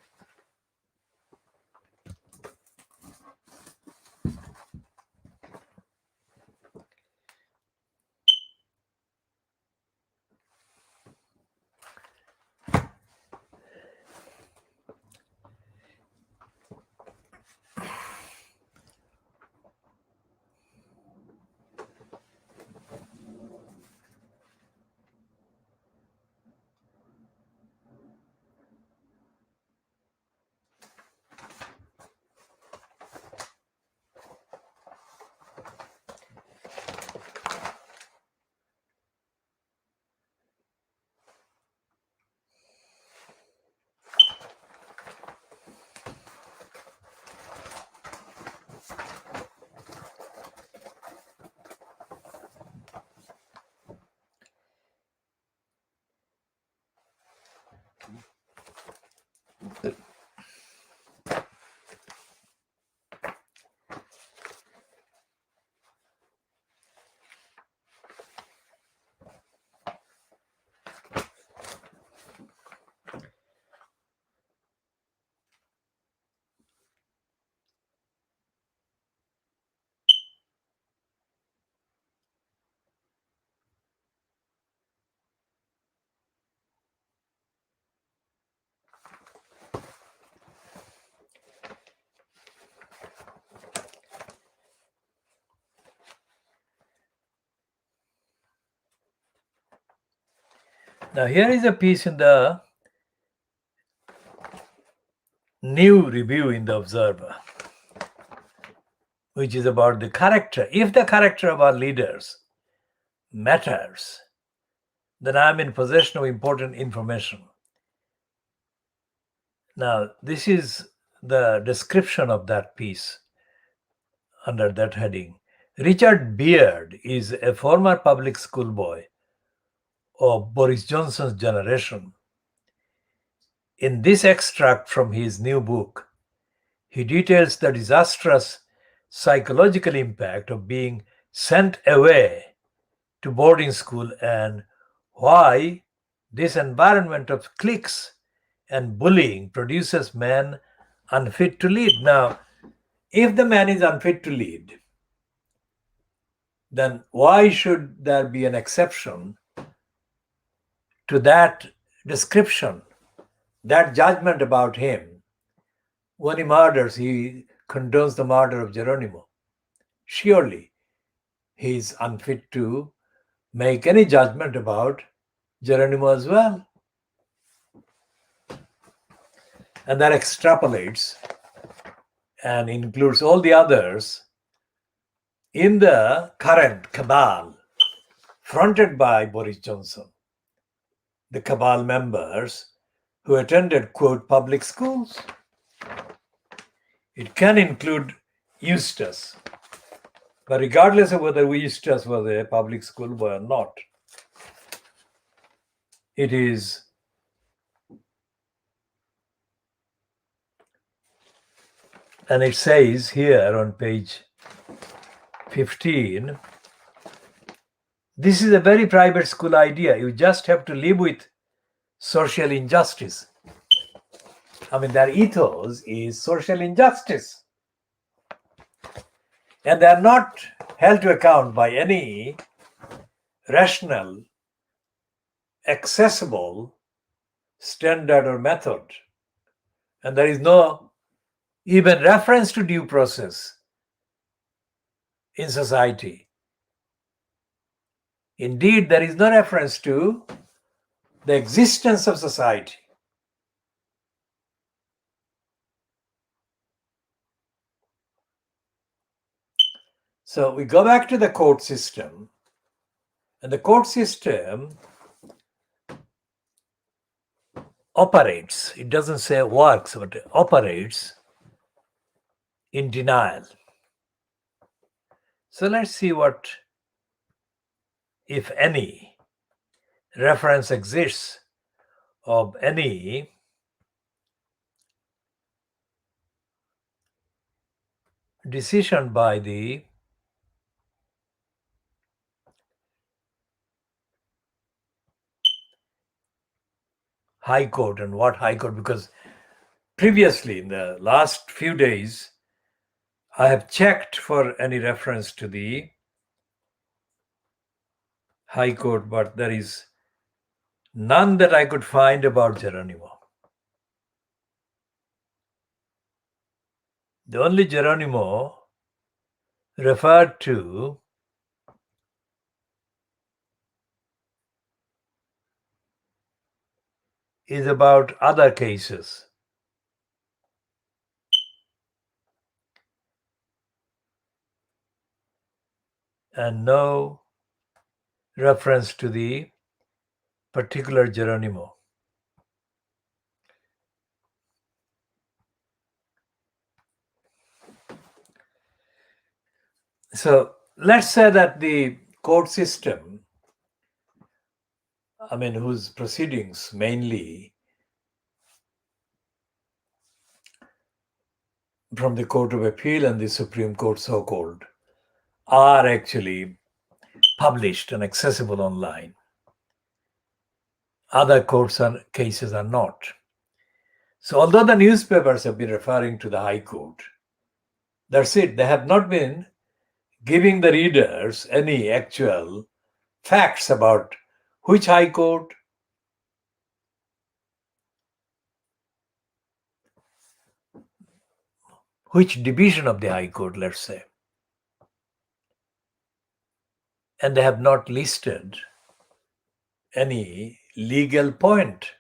Now, here is a piece in the new review in the Observer, which is about the character. If the character of our leaders matters, then I'm in possession of important information. Now, this is the description of that piece under that heading. Richard Beard is a former public school boy of Boris Johnson's generation. In this extract from his new book, he details the disastrous psychological impact of being sent away to boarding school and why this environment of cliques and bullying produces men unfit to lead. Now, if the man is unfit to lead, then why should there be an exception to that description, that judgment about him? When he murders, he condones the murder of Geronimo. Surely he is unfit to make any judgment about Geronimo as well. And that extrapolates and includes all the others in the current cabal fronted by Boris Johnson, the cabal members who attended, quote, public schools. It can include Eustace, but regardless of whether Eustace was a public school boy or not, it is and it says here on page 15, this is a very private school idea. You just have to live with social injustice. I mean, their ethos is social injustice. And they are not held to account by any rational, accessible standard or method And there is no even reference to due process in society. Indeed, there is no reference to the existence of society. So we go back to the court system, and the court system operates, it doesn't say works, but it operates in denial. So let's see what, if any, reference exists of any decision by the High Court. And what High Court? Because previously, in the last few days, I have checked for any reference to the High Court, but there is none that I could find about Geronimo. The only Geronimo referred to is about other cases. And no reference to the particular Geronimo. So let's say that the court system, whose proceedings mainly from the Court of Appeal and the Supreme Court, so-called, are actually published and accessible online. Other courts and cases are not. So although the newspapers have been referring to the High Court, that's it. They have not been giving the readers any actual facts about which High Court, which division of the High Court, let's say. And they have not listed any legal point.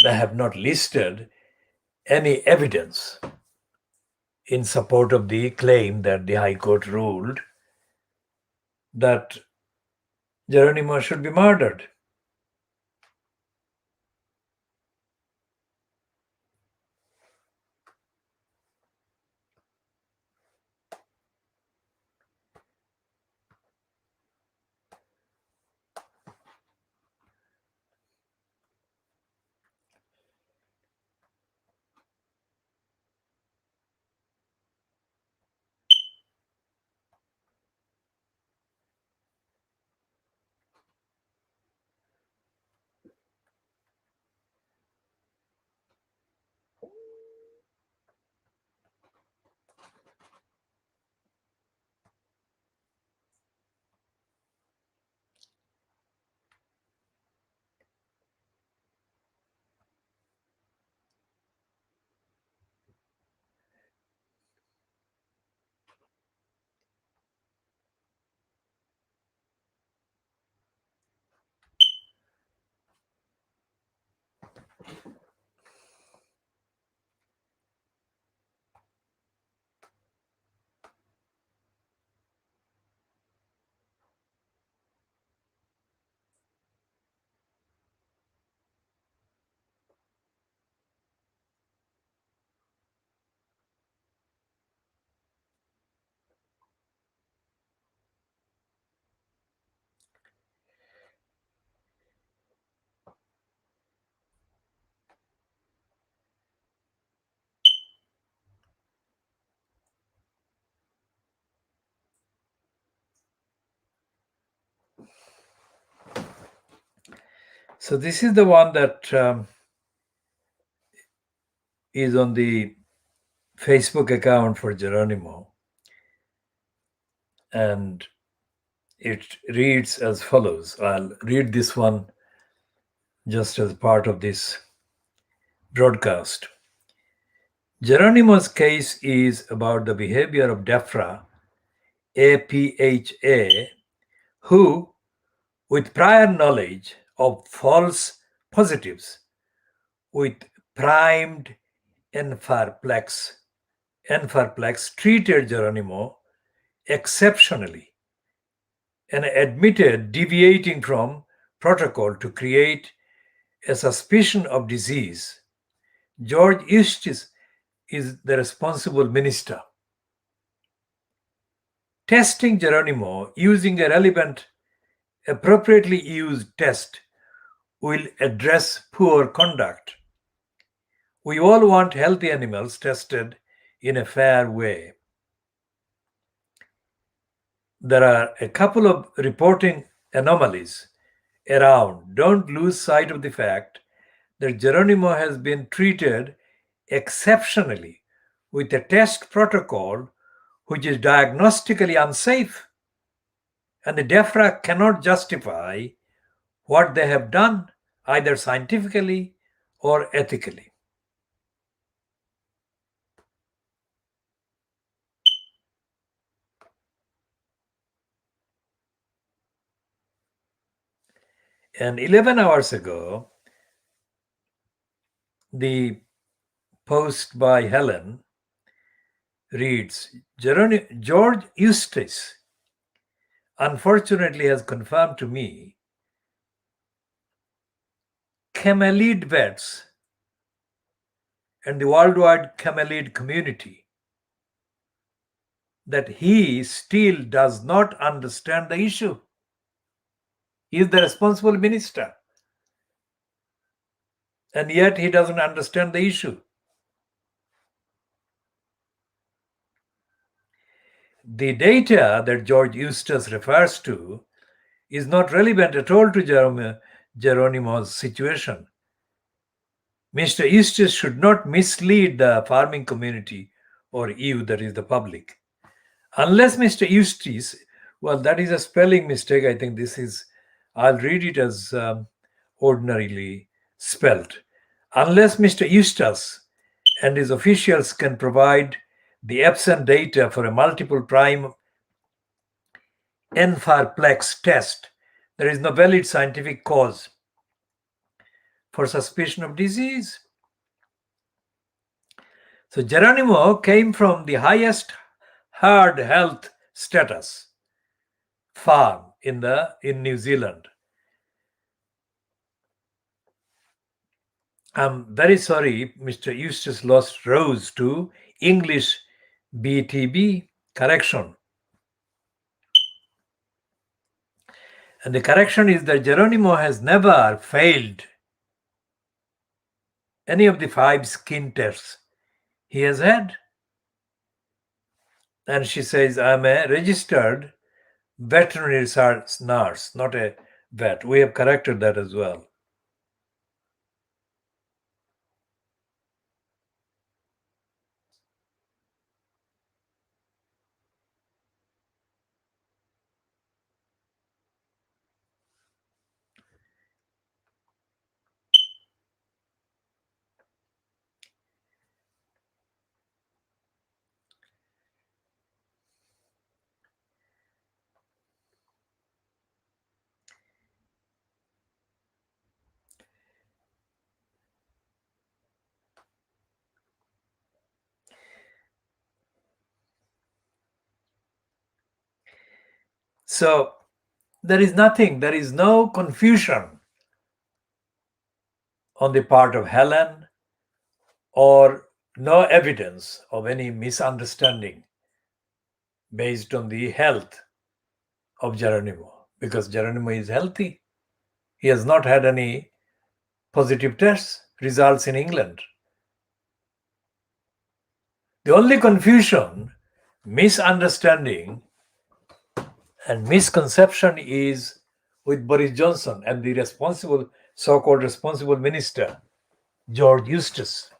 They have not listed any evidence in support of the claim that the High Court ruled that Geronimo should be murdered. So this is the one that is on the Facebook account for Geronimo. And it reads as follows. I'll read this one just as part of this broadcast. Geronimo's case is about the behavior of DEFRA, APHA, who, with prior knowledge of false positives, with primed enfarplex, treated Geronimo exceptionally and admitted deviating from protocol to create a suspicion of disease. George Eustace is the responsible minister. Testing Geronimo using a relevant, appropriately used test will address poor conduct. We all want healthy animals tested in a fair way. There are a couple of reporting anomalies around. Don't lose sight of the fact that Geronimo has been treated exceptionally with a test protocol which is diagnostically unsafe, and the DEFRA cannot justify what they have done either scientifically or ethically. And 11 hours ago, the post by Helen reads, George Eustace unfortunately has confirmed to me camelid vets and the worldwide camelid community that he still does not understand the issue. He is the responsible minister, and yet he doesn't understand the issue. The data that George Eustace refers to is not relevant at all to Geronimo's situation. Mr. Eustace should not mislead the farming community or you, that is the public. Unless Mr. Eustace, well, that is a spelling mistake. I think I'll read it as ordinarily spelled. Unless Mr. Eustace and his officials can provide the absent data for a multiple prime enfarplex test, there is no valid scientific cause for suspicion of disease. So Geronimo came from the highest herd health status farm in New Zealand. I'm very sorry, Mr. Eustace lost rose to English BTB correction. And the correction is that Geronimo has never failed any of the 5 skin tests he has had. And she says, I'm a registered veterinary nurse, not a vet. We have corrected that as well. So there is no confusion on the part of Helen or no evidence of any misunderstanding based on the health of Geronimo, because Geronimo is healthy. He has not had any positive test results in England. The only confusion, misunderstanding, and misconception is with Boris Johnson and the so-called responsible minister, George Eustace.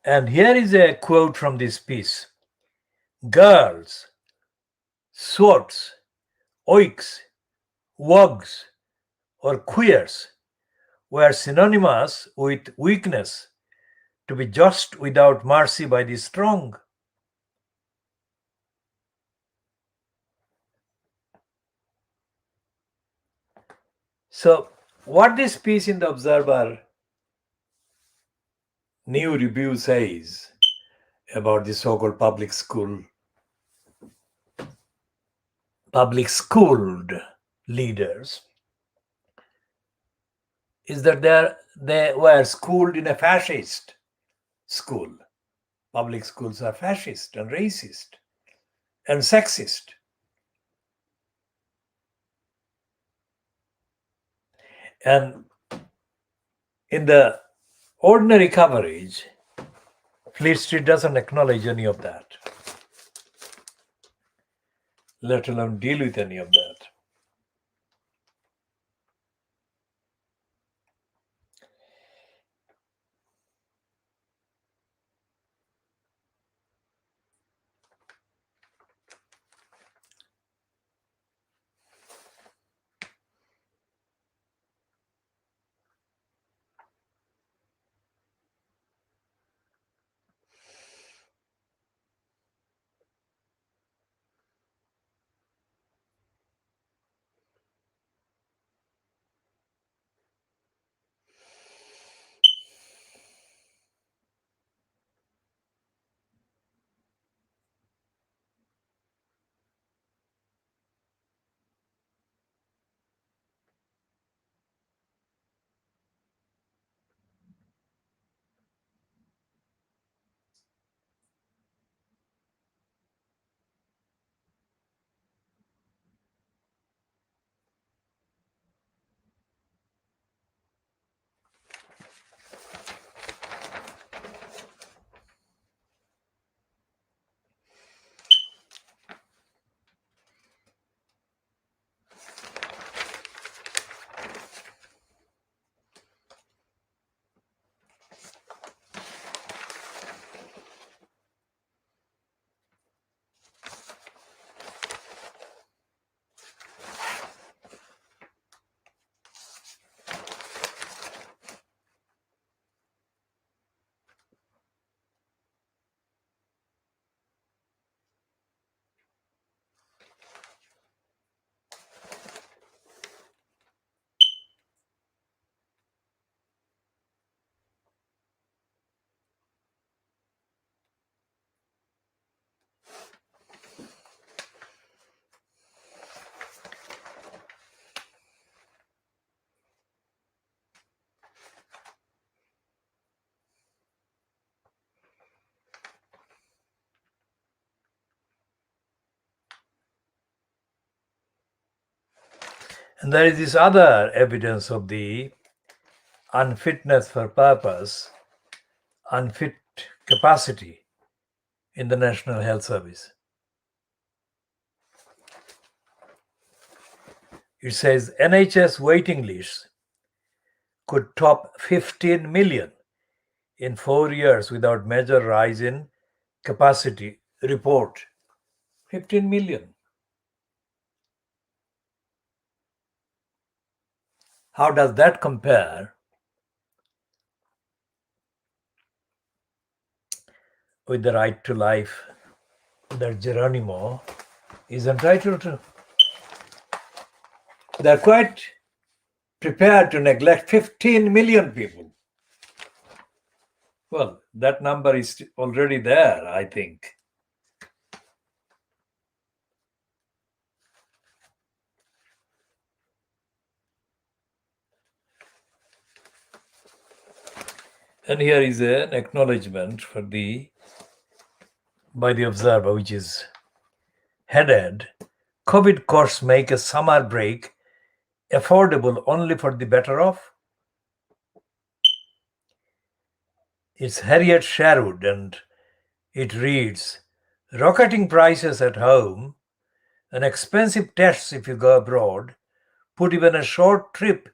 And here is a quote from this piece. Girls, swots, oiks, wogs, or queers were synonymous with weakness, to be judged without mercy by the strong. So, what this piece in the Observer new review says about the so-called public schooled leaders is that they were schooled in a fascist school. Public schools are fascist and racist and sexist. And in the ordinary coverage, Fleet Street doesn't acknowledge any of that, let alone deal with any of that. And there is this other evidence of the unfitness for purpose, unfit capacity in the National Health Service. It says NHS waiting lists could top 15 million in 4 years without major rise in capacity. Report 15 million. How does that compare with the right to life that Geronimo is entitled to? They're quite prepared to neglect 15 million people. Well, that number is already there, I think. And here is an acknowledgement by the Observer, which is headed, COVID course make a summer break affordable only for the better off. It's Harriet Sherwood, and it reads, rocketing prices at home and expensive tests if you go abroad put even a short trip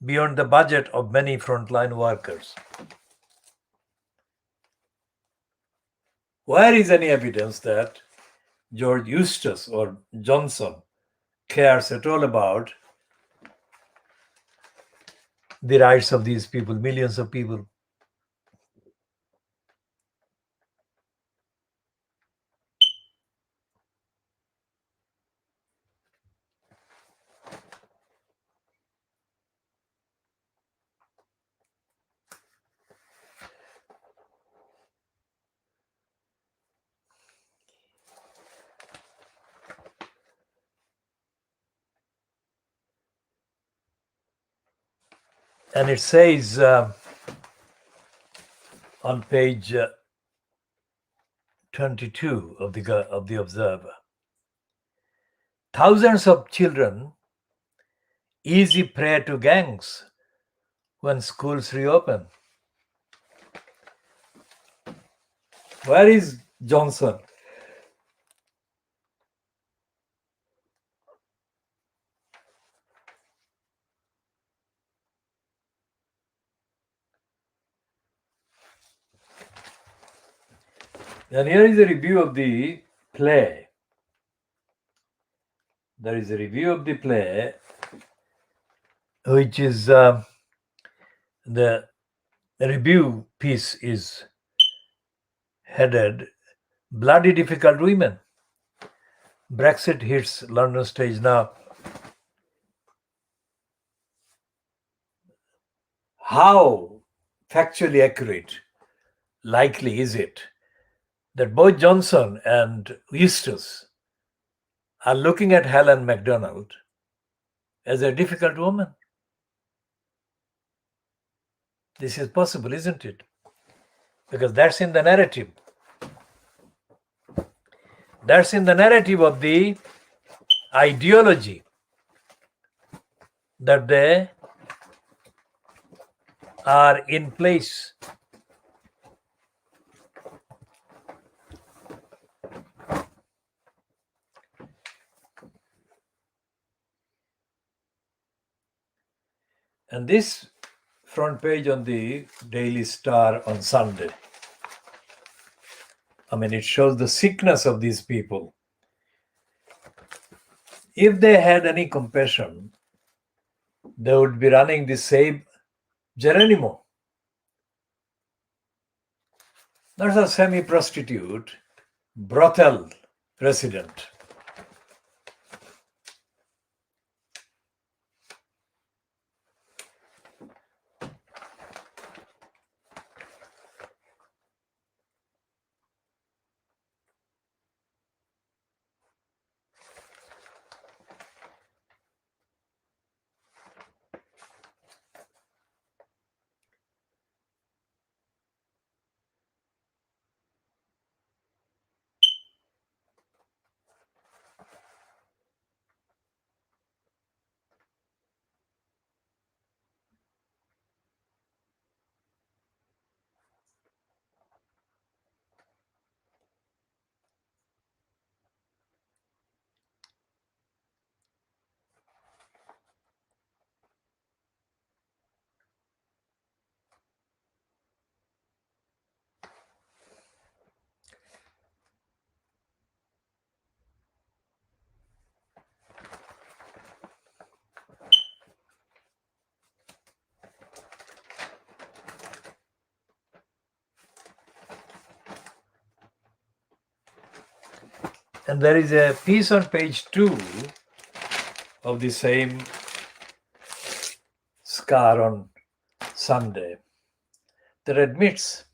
beyond the budget of many frontline workers. Where is any evidence that George Eustace or Johnson cares at all about the rights of these people, millions of people? And it says on page 22 of the Observer, thousands of children easy prey to gangs when schools reopen. Where is Johnson? And here is a review of the play. There is a review of the play, which is the review piece is headed Bloody Difficult Women. Brexit hits London stage now. How factually accurate, likely is it that both Johnson and Eustace are looking at Helen Macdonald as a difficult woman? This is possible, isn't it? Because that's in the narrative. That's in the narrative of the ideology that they are in place. And this front page on the Daily Star on Sunday, I mean, it shows the sickness of these people. If they had any compassion, they would be running the same Geronimo. That's a semi-prostitute, brothel resident. And there is a piece on page 2 of the same Scar on Sunday that admits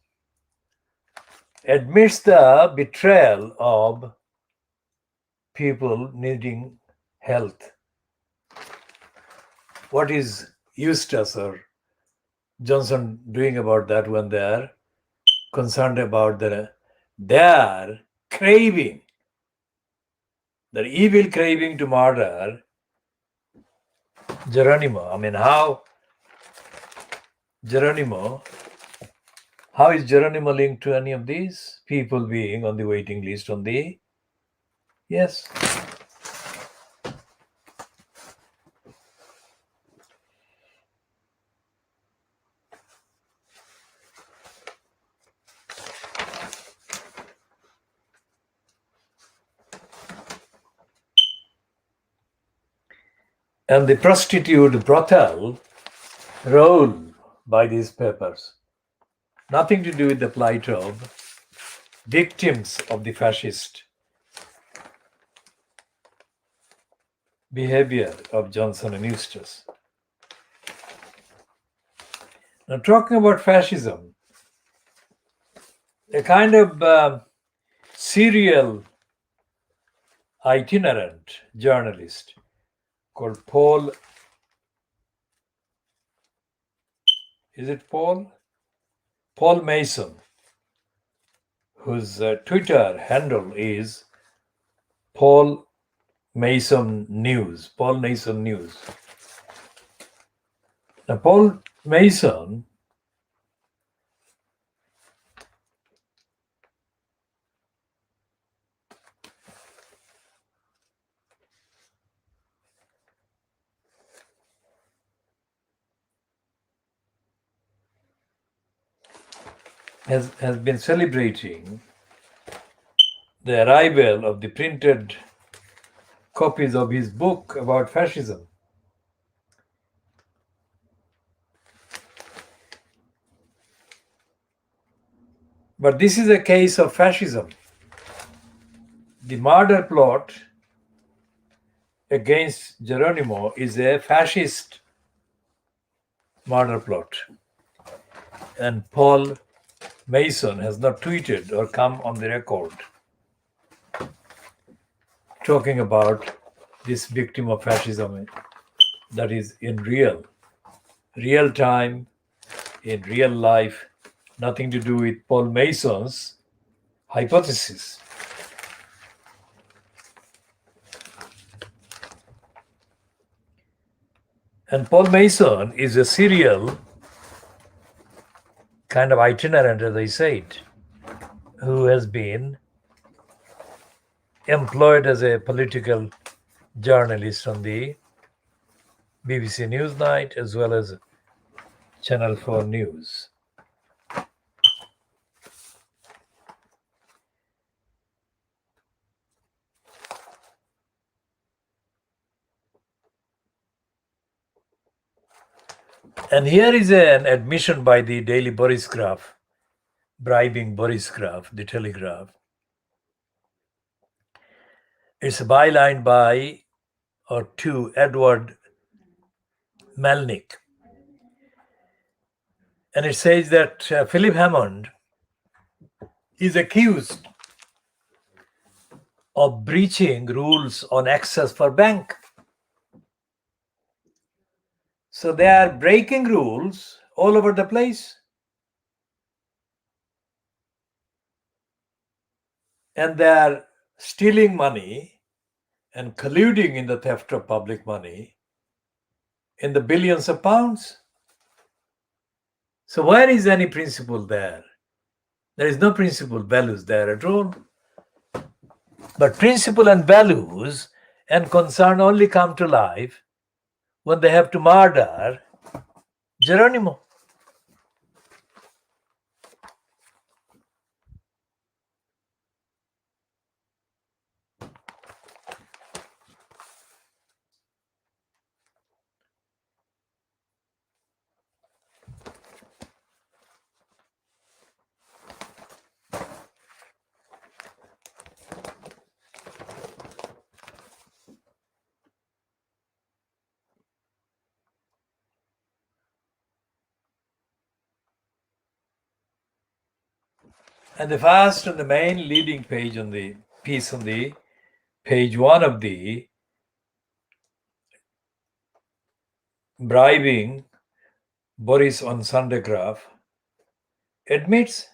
the betrayal of people needing health. What is Eustace or Johnson doing about that when they are concerned about their craving, their evil craving to murder Geronimo? I mean, how is Geronimo linked to any of these people being on the waiting list on the... Yes. and the prostitute brothel role by these papers. Nothing to do with the plight of victims of the fascist behavior of Johnson and Eustace. Now, talking about fascism, a kind of serial itinerant journalist called Paul. Is it Paul? Paul Mason, whose Twitter handle is Paul Mason News. Paul Mason News. Now, Paul Mason has been celebrating the arrival of the printed copies of his book about fascism. But this is a case of fascism. The murder plot against Geronimo is a fascist murder plot. And Paul Mason has not tweeted or come on the record talking about this victim of fascism that is in real time, in real life, nothing to do with Paul Mason's hypothesis. And Paul Mason is a serial kind of itinerant, as I said, who has been employed as a political journalist on the BBC Newsnight as well as Channel 4 News. And here is an admission by the Daily Boris Graph, bribing Boris Graph, the Telegraph. It's a byline by or to Edward Melnick. And it says that Philip Hammond is accused of breaching rules on access for bank. So they are breaking rules all over the place. And they are stealing money and colluding in the theft of public money in the billions of pounds. So where is any principle there? There is no principle values there at all. But principle and values and concern only come to life when they have to murder Geronimo. And the first and the main leading page on the piece on the page 1 of the bribing Boris on Sunday Graph admits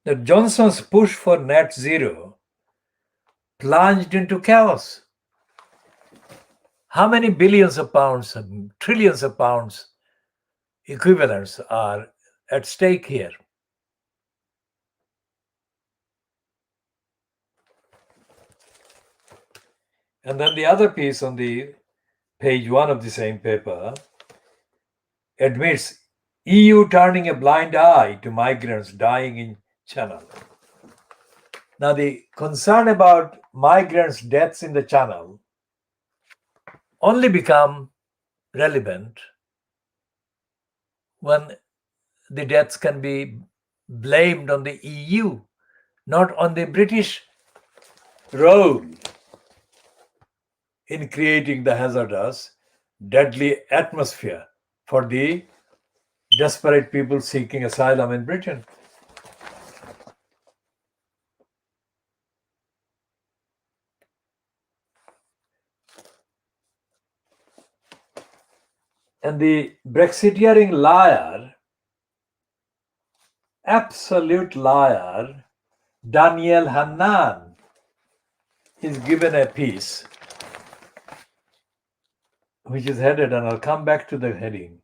that Johnson's push for net zero plunged into chaos. How many billions of pounds and trillions of pounds equivalents are at stake here? And then the other piece on the page 1 of the same paper admits EU turning a blind eye to migrants dying in Channel. Now, the concern about migrants' deaths in the Channel only become relevant when the deaths can be blamed on the EU, not on the British role in creating the hazardous, deadly atmosphere for the desperate people seeking asylum in Britain. And the Brexiteering liar, absolute liar, Daniel Hannan, is given a piece which is headed, and I'll come back to the heading.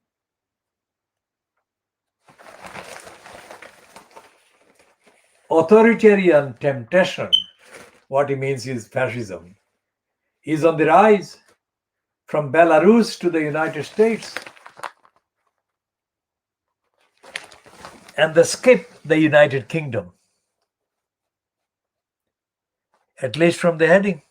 Authoritarian temptation, what he means is fascism, is on the rise from Belarus to the United States. And they skip the United Kingdom, at least from the heading.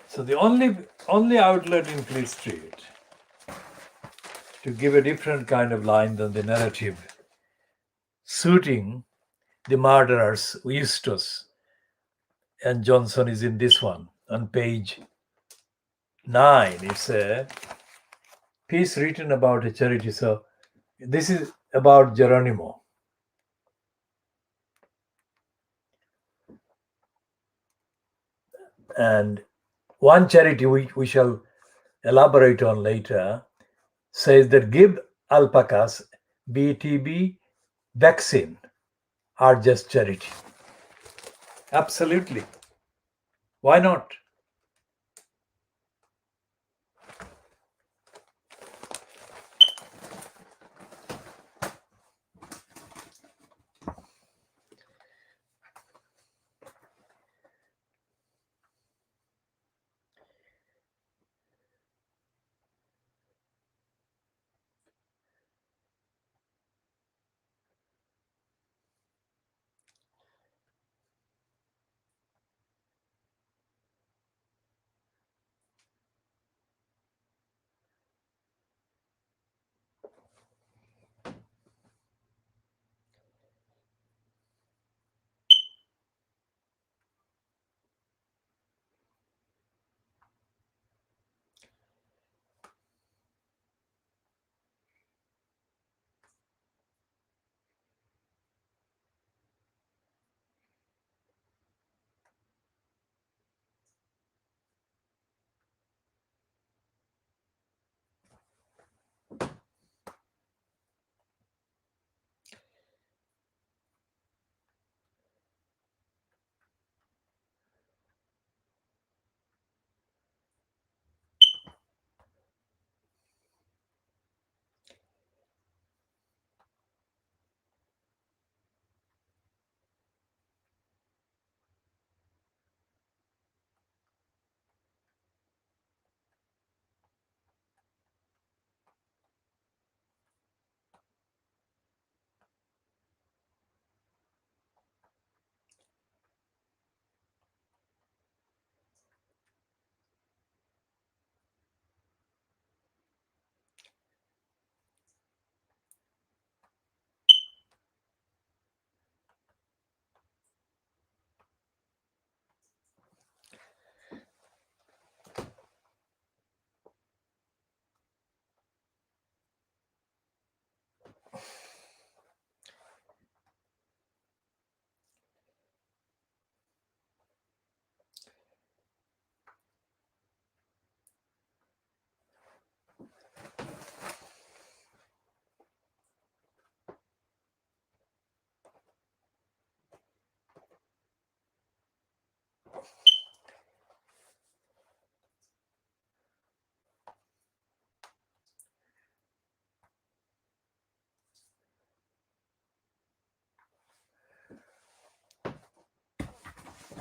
So the only outlet in Fleet Street to give a different kind of line than the narrative suiting the murderers Eustace and Johnson is in this one on page 9. It's a piece written about a charity. So this is about Geronimo. And one charity we shall elaborate on later says that give alpacas BTB vaccine are just charity. Absolutely. Why not?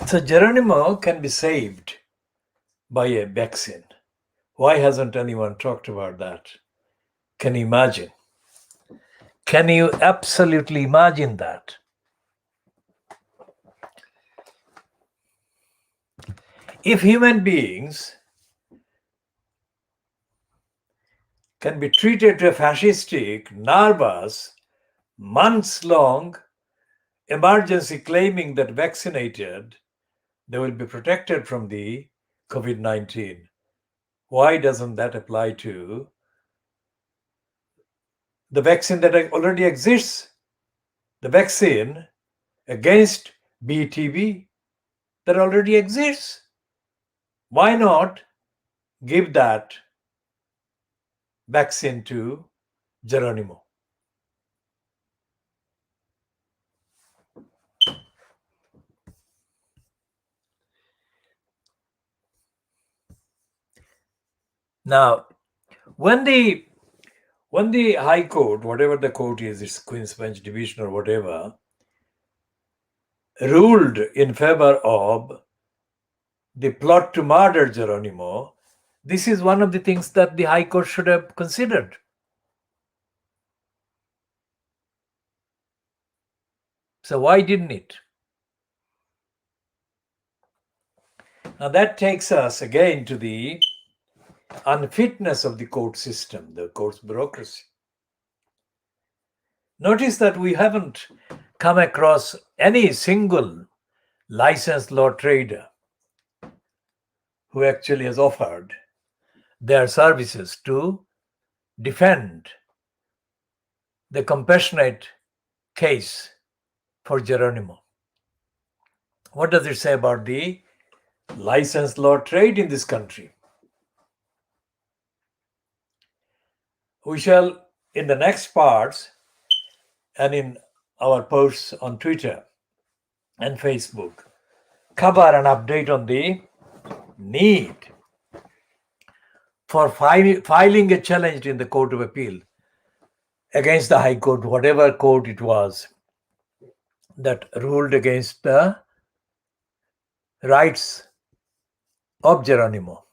So Geronimo can be saved by a vaccine. Why hasn't anyone talked about that? Can you imagine? Can you absolutely imagine that? If human beings can be treated to a fascistic, nervous, months-long emergency claiming that vaccinated, they will be protected from the COVID-19. Why doesn't that apply to the vaccine that already exists? The vaccine against BTB that already exists. Why not give that vaccine to Geronimo? Now, when the High Court, whatever the court is, it's Queen's Bench Division or whatever, ruled in favor of the plot to murder Geronimo, this is one of the things that the High Court should have considered. So why didn't it? Now that takes us again to the unfitness of the court system, the court's bureaucracy. Notice that we haven't come across any single licensed law trader who actually has offered their services to defend the compassionate case for Geronimo. What does it say about the licensed law trade in this country? We shall, in the next parts and in our posts on Twitter and Facebook, cover an update on the need for filing a challenge in the Court of Appeal against the High Court, whatever court it was that ruled against the rights of Geronimo.